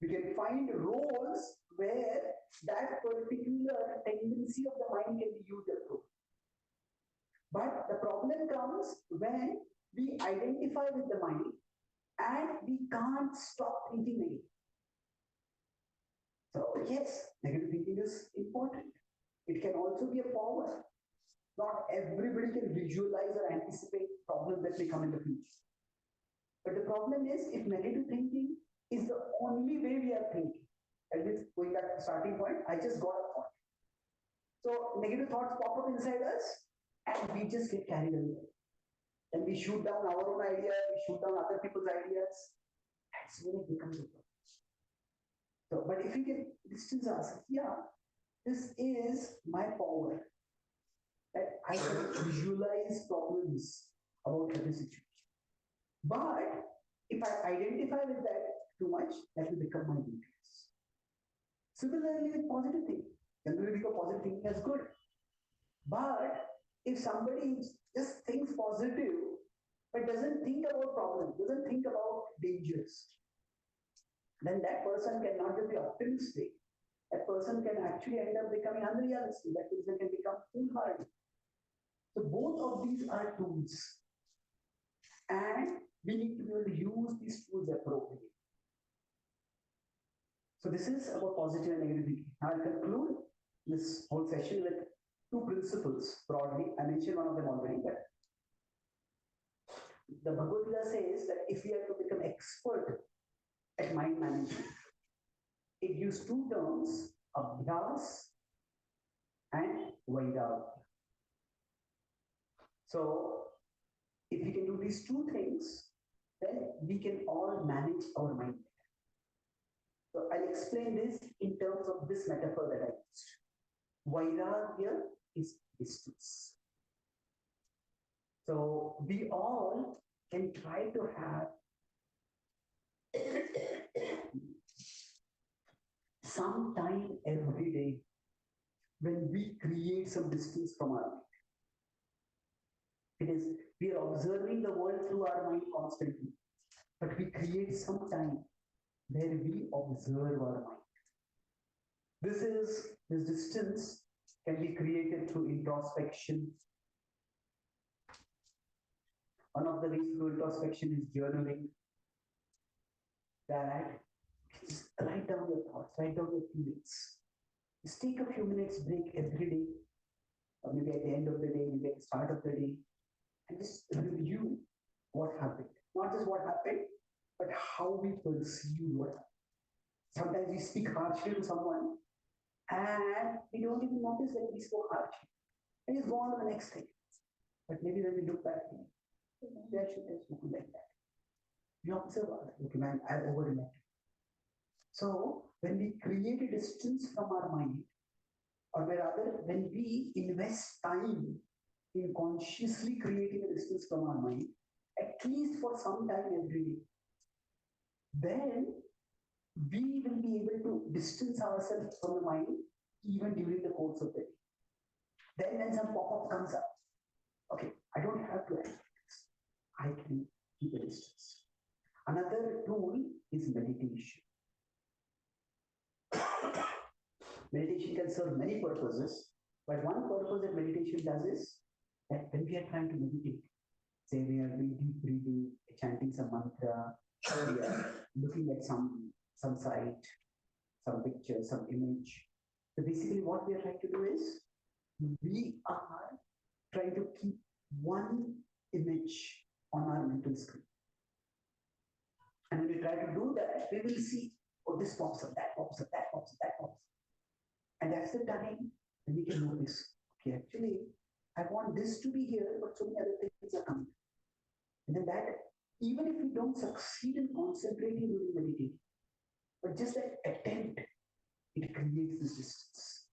S1: We can find roles where that particular tendency of the mind can be used as well. But the problem comes when we identify with the mind and we can't stop thinking negative. So yes, negative thinking is important. It can also be a power. Not everybody can visualize or anticipate problems that may come in the future. But the problem is, if negative thinking is the only way we are thinking, that means going back to the starting point, I just got a thought. So negative thoughts pop up inside us and we just get carried away. And we shoot down our own ideas, we shoot down other people's ideas, that's when it becomes a problem. So, but if we can distance ourselves, yeah, this is my power, that I can visualize problems about every situation. But if I identify with that too much, that will become my weakness. Similarly with positive thinking, generally because positive thinking is good. But if somebody just thinks positive, but doesn't think about problems, doesn't think about dangers, then that person cannot just be optimistic. That person can actually end up becoming unrealistic. That person can become foolhardy. So both of these are tools. And we need to be able to use these tools appropriately. So this is about positive and negative thinking. I'll conclude this whole session with two principles broadly. I mentioned one of them already, but the Bhagavad Gita says that if we are to become expert at mind management, it gives two terms, abhyas and vairagya. So if we can do these two things, then we can all manage our mind. So I'll explain this in terms of this metaphor that I used. Vairagya is distance. So we all can try to have some time every day when we create some distance from our mind. It is, we are observing the world through our mind constantly, but we create some time where we observe our mind. This distance can be created through introspection. One of the ways through introspection is journaling. That just write down your thoughts, write down your feelings. Just take a few minutes break every day, or maybe at the end of the day, maybe at the start of the day, and just review what happened. Not just what happened, but how we perceive what happened. Sometimes we speak harshly to someone, and we don't even notice that we spoke harshly. And just go on to the next thing. But maybe when we look back, maybe I should have spoken like that. We observe, okay, man, I overreacted. So when we create a distance from our mind, or rather when we invest time in consciously creating a distance from our mind, at least for some time every day, then we will be able to distance ourselves from the mind even during the course of the day. Then when some pop-up comes up, okay, I don't have to act like this. I can keep a distance. Another tool is meditation. Meditation can serve many purposes, but one purpose that meditation does is that when we are trying to meditate, say we are doing deep breathing, chanting some mantra, we are looking at some sight, some picture, some image. So basically what we are trying to do is, we are trying to keep one image on our mental screen. And when we try to do that, we will see, oh, this pops up, that pops up, that pops up, that pops up. And that's the time when we can notice, okay, actually, I want this to be here, but so many other things are coming. And then that, even if we don't succeed in concentrating during meditation, but just that attempt, it creates this distance.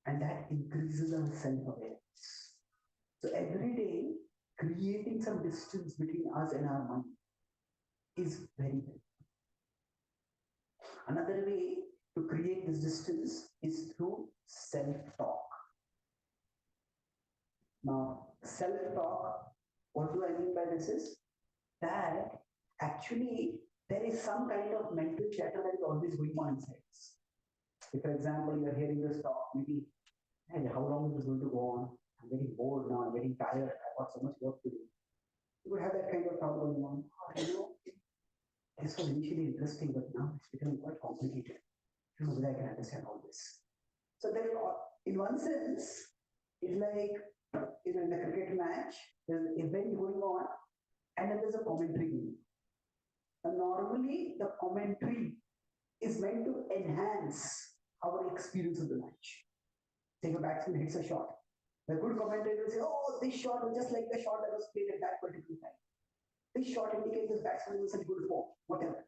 S1: And that increases our self-awareness. So every day, creating some distance between us and our mind is very helpful. Another way to create this distance is through self-talk. Now, self-talk, what do I mean by this is that actually there is some kind of mental chatter that is always going on inside us. If, for example, you are hearing this talk, maybe, hey, how long is this going to go on? I'm getting bored now, I'm getting tired, I've got so much work to do. You would have that kind of thought going on. Oh, you know, this was initially interesting, but now it's becoming quite complicated. I don't know whether I can understand all this. So there, in one sense, it's like, you know, in a cricket match, there's an event going on, and then there's a commentary going on. And normally, the commentary is meant to enhance our experience of the match. Take a batsman hits a shot. The good commentator will say, oh, this shot was just like the shot that was played at that particular time. This shot indicates this batsman was in good form, whatever.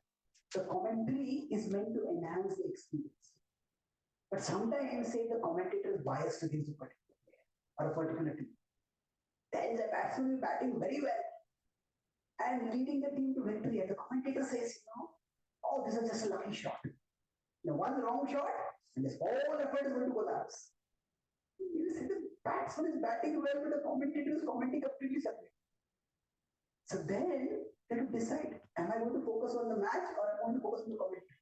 S1: meant to enhance the experience. But sometimes, say the commentator is biased against a particular player or a particular team. Then the batsman is batting very well and leading the team to victory. And the commentator says, oh, this is just a lucky shot. One wrong shot, and this whole effort is going to collapse. You see, the batsman is batting well, but the commentator is commenting completely separate. So then they have to decide, am I going to focus on the match or am I going to focus on the commentary?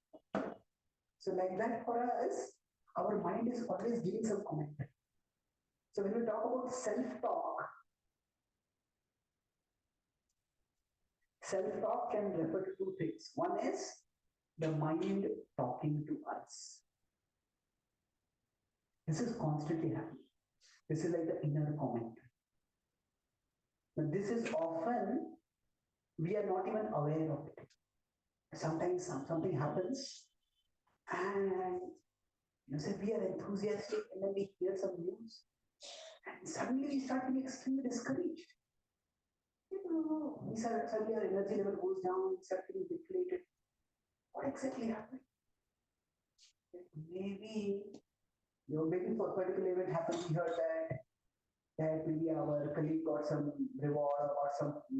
S1: So like that for us, our mind is always giving some commentary. So when we talk about self-talk can refer to two things. One is the mind talking to us. This is constantly happening. This is like the inner commentary. But this is often, we are not even aware of it. Sometimes something happens and say we are enthusiastic and then we hear some news and suddenly we start being extremely discouraged. Suddenly our energy level goes down, we start feeling deflated. What exactly happened? Maybe for a particular event happened, we heard that maybe our colleague got some reward or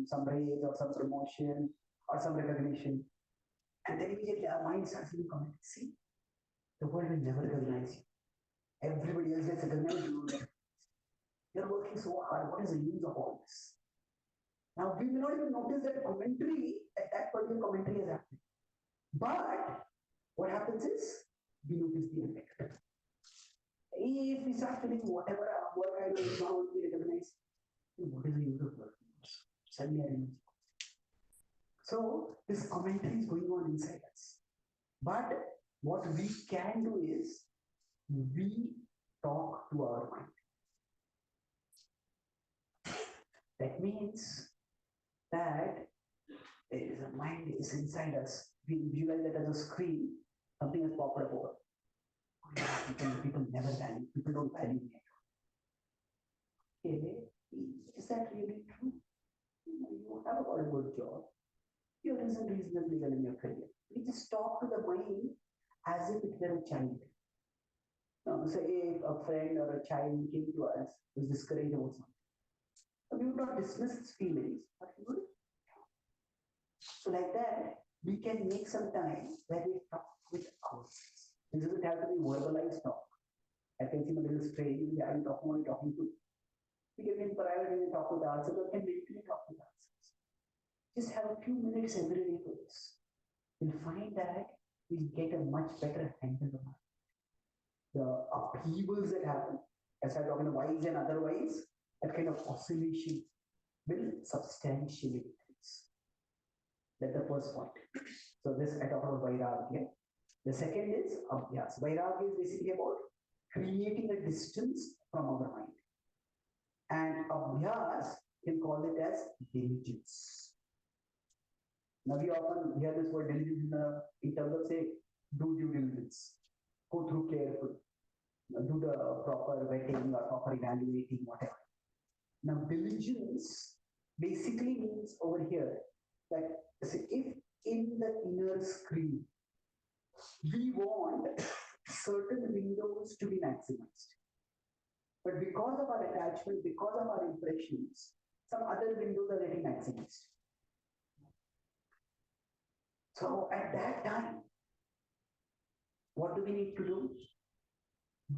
S1: some raise or some promotion or some recognition. And then immediately our mind starts being commented, see, the world will never recognize you. Everybody else gets recognized, you will never. You're working so hard. What is the use of all this? Now, we may not even notice that commentary, that particular commentary is happening. But what happens is, we notice the effect. If we start feeling whatever our work I do is not going to be recognized, what is the use of work? Suddenly I know. So, this commentary is going on inside us. But what we can do is, we talk to our mind. That means that there is a mind is inside us. We visualize that as a screen, something has popped up over. People never value, people don't value me. Okay, is that really true? You have got a good job. You're reasonably well in your career. We just talk to the mind as if it were a child. Say if a friend or a child came to us, was discouraged about something. We would not dismiss its feelings, but we would. So like that, we can make some time where we talk with ourselves. This doesn't have to be verbalized talk. I can see my little strange, I'm talking to. We can in private and talk with ourselves, or can literally talk with ourselves. Just have a few minutes every day for this. You'll find that we get a much better handle on the upheavals that happen. As I'm talking wise and otherwise, that kind of oscillation will substantially decrease. That's the first point. So this I talk about Vairagya. The second is Abhyas. Vairagya is basically about creating a distance from our mind. And Abhyas, you can call it as diligence. Now we often hear this word diligence in terms of say, do due diligence, go through careful, do the proper vetting or proper evaluating, whatever. Now diligence basically means over here that if in the inner screen we want certain windows to be maximized, but because of our attachment, because of our impressions, some other windows are getting maximized. So at that time, what do we need to do?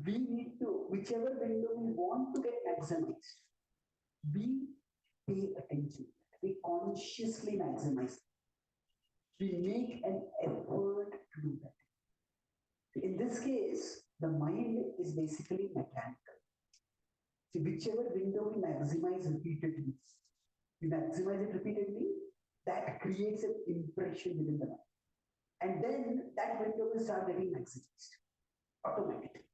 S1: We need to, whichever window we want to get maximized, we pay attention. We consciously maximize. We make an effort to do that. In this case, the mind is basically mechanical. So whichever window we maximize repeatedly, that creates an impression within the mind. And then that window will start getting maximized automatically.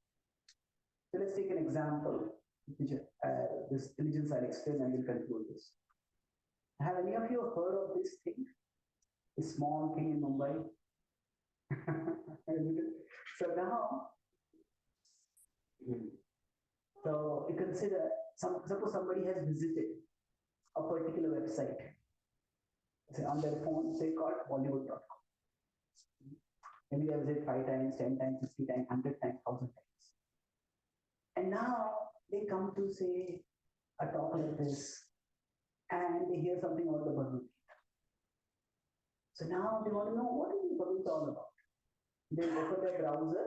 S1: So let's take an example. This diligence I'll explain and we'll conclude this. Have any of you heard of this thing? A small thing in Mumbai? So now, so you consider, suppose somebody has visited a particular website, say on their phone, say called Bollywood.com. Maybe they visit 5 times, 10 times, 50 times, 100 times, 1,000 times. And now they come to say a talk like this and they hear something about the Bhagavad Gita. So now they want to know what is the Bhagavad Gita all about. They open their browser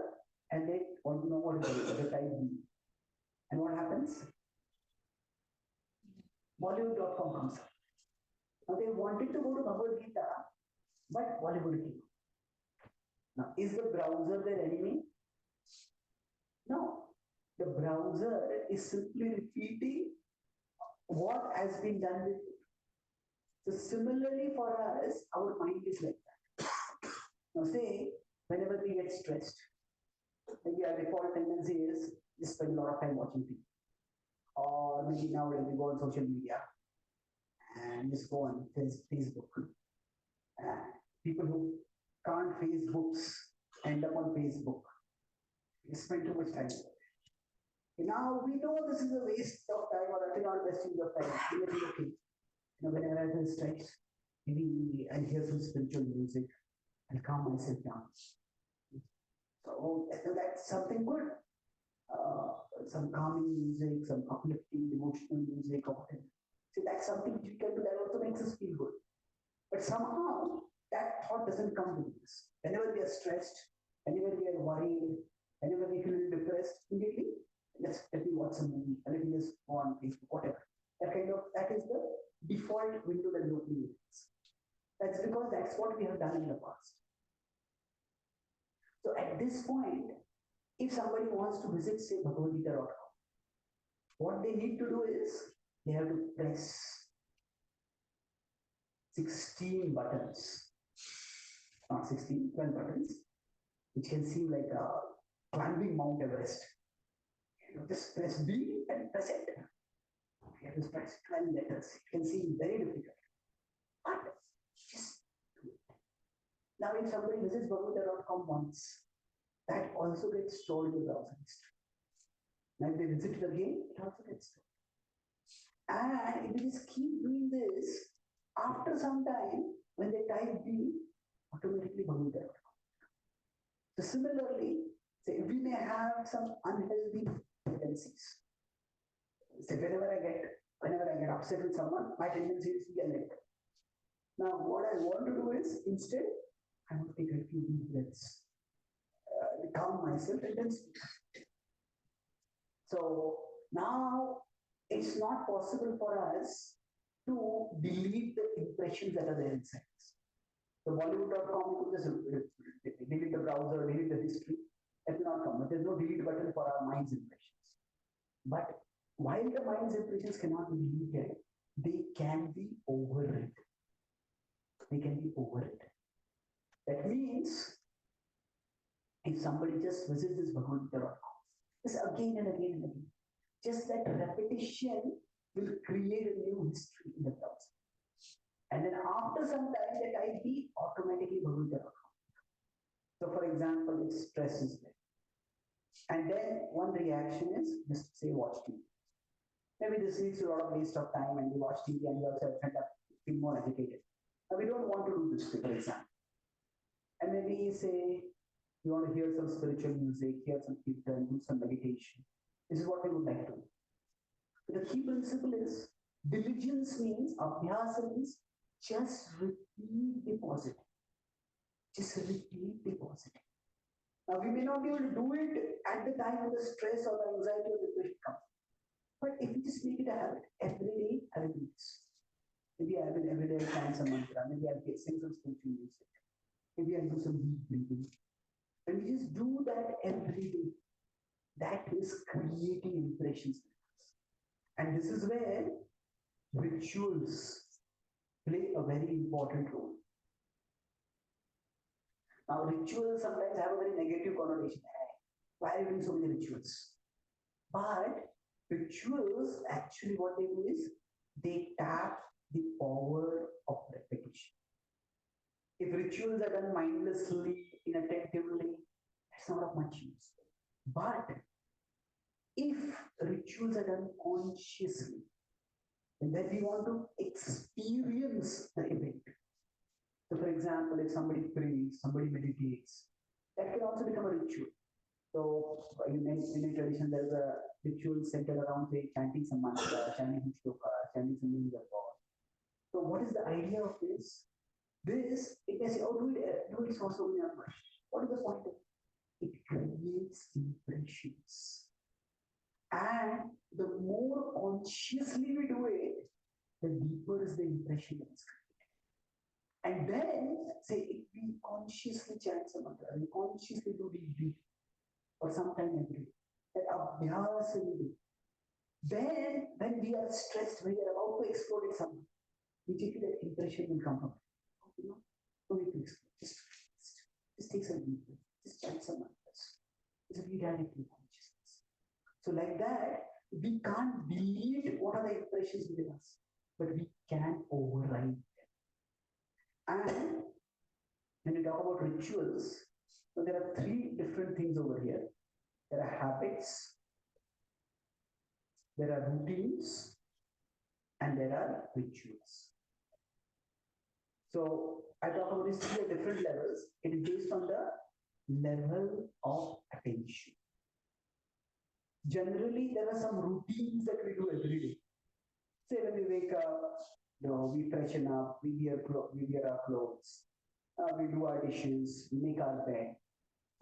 S1: and they want to know what is the type B. And what happens? Bollywood.com comes up. Now they wanted to go to Bhagavad Gita, but Bollywood came. Now, is the browser their enemy? No. The browser is simply repeating what has been done with it. So similarly for us, our mind is like that. Now say, whenever we get stressed, maybe our default tendency is to spend a lot of time watching TV. Or maybe nowadays we go on social media and just go on Facebook. People who can't face books end up on Facebook. We spend too much time there. Now we know this is a waste of time or actually not best use of time. We are okay. Whenever I feel stressed, maybe I hear some spiritual music and calm myself down. So that's something good. Some calming music, some uplifting, devotional music, or whatever. See, that's something which we can do that also makes us feel good. But somehow that thought doesn't come with us. Whenever we are stressed, whenever we are worried, whenever we feel depressed, immediately let me watch some movie, let me just go on Facebook, whatever. That is the default window that we open. That's because that's what we have done in the past. So at this point, if somebody wants to visit, say, bhagavad-gita.com, what they need to do is they have to press 16 buttons, not 16, 12 buttons, which can seem like climbing Mount Everest. Just press B and press enter. You have to press 12 letters. It can seem very difficult. But just do it. Now, if somebody visits bhagavad-gita.com once, that also gets stored in the browser history. Now, if they visit it again, it also gets stored. And if they just keep doing this, after some time, when they type B, automatically bhagavad-gita.com. So similarly, say we may have some unhealthy tendencies. So whenever I get upset with someone, my tendency is to yell at them. Now, what I want to do is instead, I want to take a few deep breaths, calm myself, and then speak. So now it's not possible for us to delete the impressions that are there inside us. So Bollywood.com could just delete the browser, delete the history. That will not come. But there's no delete button for our mind's impressions. But while the mind's impressions cannot be deleted, they can be overridden. They can be overridden. That means if somebody just visits this bhagavad-gita.com, just again and again and again, just that repetition will create a new history in the browser. And then after some time, that ID automatically bhagavad-gita.com. So for example, it stresses them. And then one reaction is just say watch TV. Maybe this leads to a lot of waste of time and you watch TV and you also end up being more agitated. Now we don't want to do this, for example. And maybe say you want to hear some spiritual music, hear some kirtan, do some meditation. This is what we would like to do. But the key principle is diligence means, abhyasa means just repeat the positive. Just repeat the positive. Now we may not be able to do it at the time when the stress or the anxiety or depression comes. But if you just make it a habit, every day I will do this. Maybe I will every day chant some mantra, maybe I'll sing some spiritual music, maybe I'll do some deep breathing. And we just do that every day. That is creating impressions with us. And this is where rituals play a very important role. Now, rituals sometimes have a very negative connotation. Why are you doing so many rituals? But rituals, actually what they do is, they tap the power of repetition. If rituals are done mindlessly, inattentively, that's not of much use. But if rituals are done consciously, then we want to experience the event. So for example, if somebody prays, somebody meditates, That can also become a ritual. So in any tradition, there's a ritual centered around, say, chanting some mantra, chanting some shloka, chanting some names of God. So what is the idea of this? This, it may say, oh, do it for so many hours. What is the point of it? It creates impressions. And the more consciously we do it, the deeper is the impression that is created. And then, say, if we consciously chant some mantra, we consciously do deep breathing for some time every day, that abhyas will do. Then, when we are stressed, when we are about to explode it somewhere, immediately that impression will come up. You know, no need to explode. Just take some deep breath. Just chant some mantras. It's a redirecting consciousness. So like that, we can't delete what are the impressions within us, but we can override them. And when we talk about rituals, so there are three different things over here. There are habits, there are routines, and there are rituals. So I talk about these three at different levels. It is based on the level of attention. Generally, there are some routines that we do every day. Say when we wake up, we freshen up, we wear our clothes, we do our dishes, we make our bed.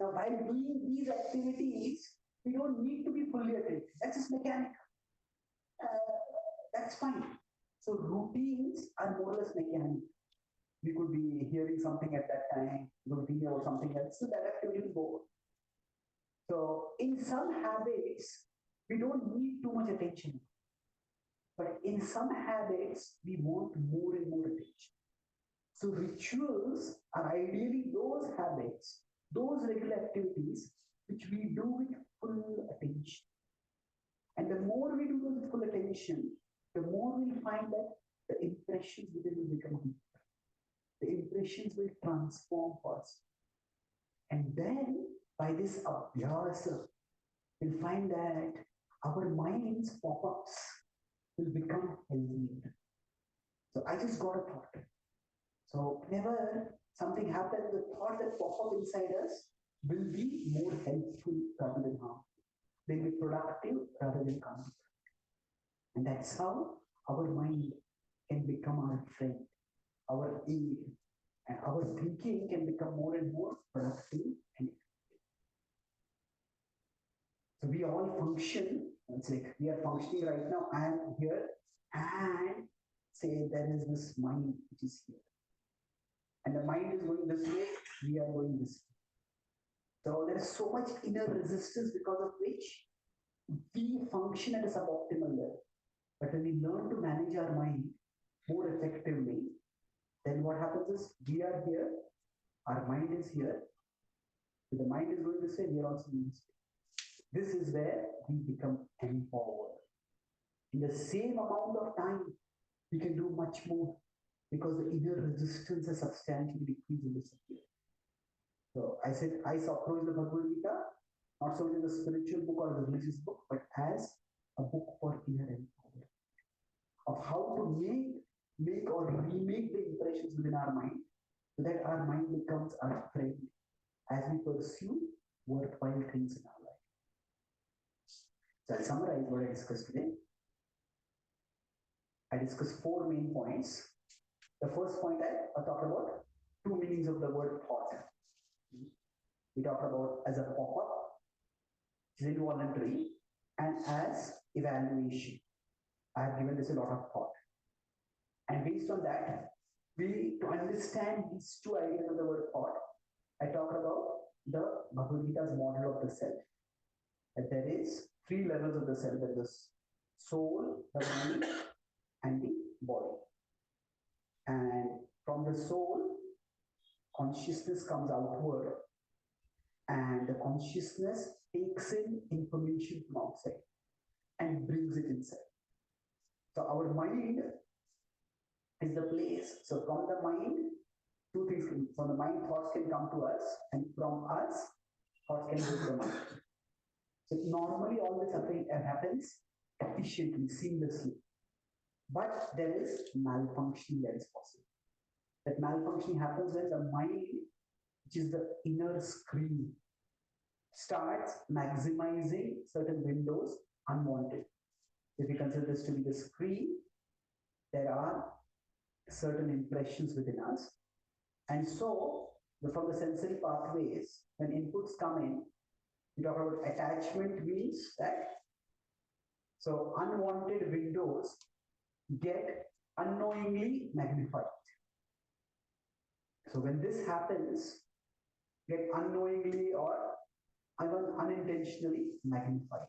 S1: Now, while doing these activities, we don't need to be fully attentive. That's just mechanical. That's fine. So routines are more or less mechanical. We could be hearing something at that time, we could be thinking about something else, so that activity will go on. So in some habits, we don't need too much attention. But in some habits, we want more and more attention. So rituals are ideally those habits, those regular activities which we do with full attention. And the more we do those with full attention, the more we'll find that the impressions within will become deeper. The impressions will transform us. And then by this abhyasa, we'll find that our mind's pop-ups will become healthier. So I just got a thought. So whenever something happens, the thought that pop up inside us will be more helpful rather than harmful. They'll be productive rather than counterproductive. And that's how our mind can become our friend, our aid, and our thinking can become more and more productive and effective. So we all function, it's like we are functioning right now, I am here, and say there is this mind which is here. And the mind is going this way, we are going this way. So there is so much inner resistance because of which we function at a suboptimal level. But when we learn to manage our mind more effectively, then what happens is we are here, our mind is here. So the mind is going this way, we are also going this way. This is where we become empowered. In the same amount of time, we can do much more because the inner resistance has substantially decreased and disappeared. So I said, I approach the Bhagavad Gita not solely as a spiritual book or a religious book, but as a book for inner empowerment of how to make or remake the impressions within our mind so that our mind becomes our friend as we pursue worthwhile things in our life. So I'll summarize what I discussed today. I discussed 4 main points. The first point I talked about 2 meanings of the word thought. We talked about as a pop-up, which is involuntary, and as evaluation. I have given this a lot of thought. And based on that, to understand these 2 ideas of the word thought, I talked about the Bhagavad Gita's model of the self. That there is 3 levels of the self. There is the soul, the mind, and the body. And from the soul, consciousness comes outward, and the consciousness takes in information from outside and brings it inside. So our mind is the place. So from the mind, 2 things. From the mind, thoughts can come to us, and from us, thoughts can go to the mind. So normally all this happens efficiently, seamlessly. But there is malfunctioning that is possible. That malfunctioning happens when the mind which is the inner screen, starts maximizing certain windows unwanted. If we consider this to be the screen, there are certain impressions within us. And so, from the sensory pathways, when inputs come in, we talk about attachment means that, so unwanted windows get unknowingly magnified. So when this happens, get unknowingly or unintentionally magnified.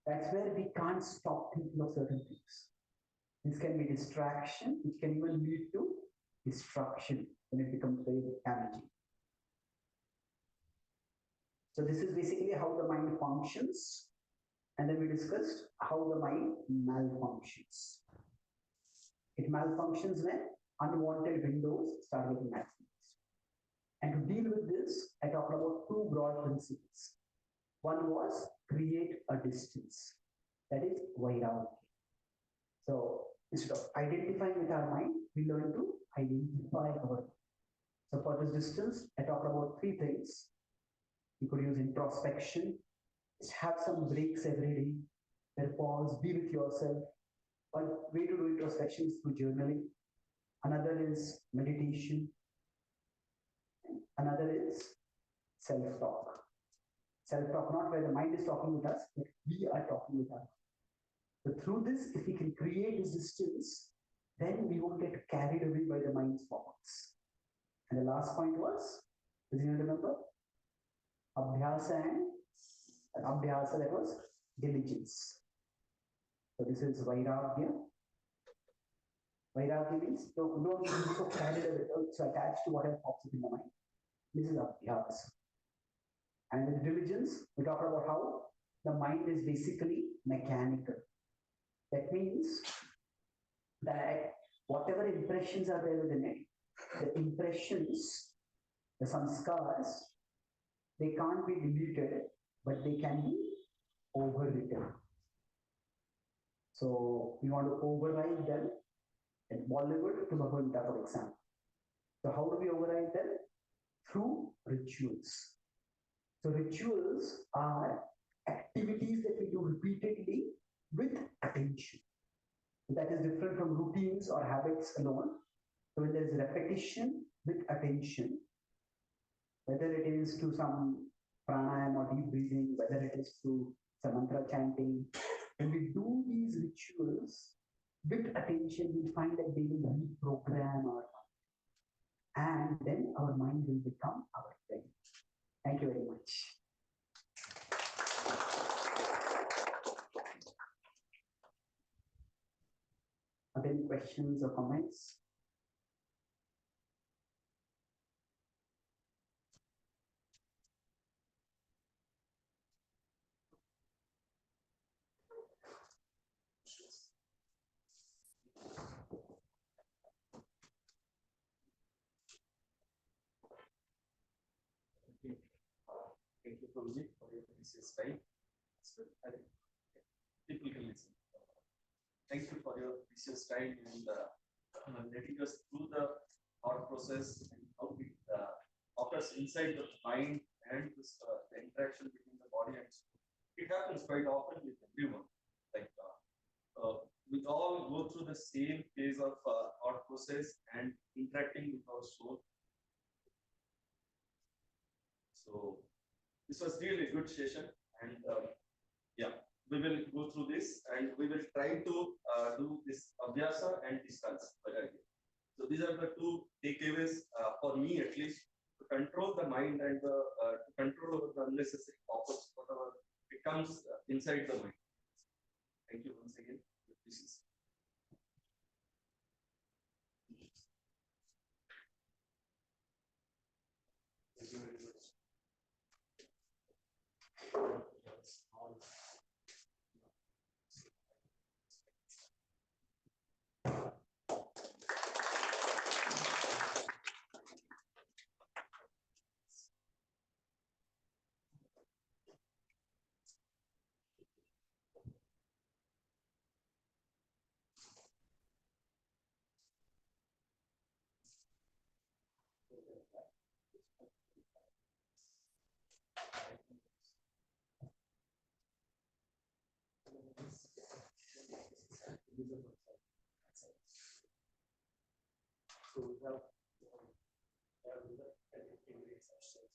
S1: That's where we can't stop thinking of certain things. This can be distraction, which can even lead to destruction when it becomes very damaging. So this is basically how the mind functions. And then we discussed how the mind malfunctions. It malfunctions when unwanted windows start getting maximized. And to deal with this, I talked about two broad principles. One was create a distance. That is Vairagya. So instead of identifying with our mind, we learn to identify our mind. So for this distance, I talked about three things. You could use introspection. Just have some breaks every day. Then pause, be with yourself. One way to do introspection is through journaling. Another is meditation. Another is self-talk. Self-talk, not where the mind is talking with us, but we are talking with us. But through this, if we can create this distance, then we won't get carried away by the mind's thoughts. And the last point was, does anyone remember? Abhyasa and Abhyasa, that was diligence. So this is Vairagya. Vairagya means don't be so carried away, so attached to whatever pops up in the mind. This is Abhyasa. And with diligence, we talk about how the mind is basically mechanical. That means that whatever impressions are there within it, the impressions, the samskars, they can't be deleted, but they can be overwritten. So we want to override them at Bollywood to Bhagavanta, for example. So how do we override them? Through rituals. So rituals are activities that we do repeatedly with attention. That is different from routines or habits alone. So when there is repetition with attention, whether it is to some pranayama or deep breathing, whether it is to some mantra chanting, when we do these rituals with attention, we find that they will reprogram our mind. And then our mind will become our friend. Thank you very much. Are there any questions or comments?
S3: Thank you, Prabhuji, for your precious time. People can listen. Thank you for your precious time and letting us through the thought process and how it occurs inside the mind and this, the interaction between the body and soul. It happens quite often with everyone. Like we all go through the same phase of thought process and interacting with our soul. So this was really a good session, and yeah, we will go through this and we will try to do this abhyasa and distance. So these are the two takeaways for me, at least, to control the mind and to control over the unnecessary thoughts, whatever it comes inside the mind. Thank you once again. This is. Thank you very much.
S4: So we have integrate substance.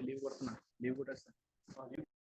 S5: Leave करतो ना leave कुठं असतं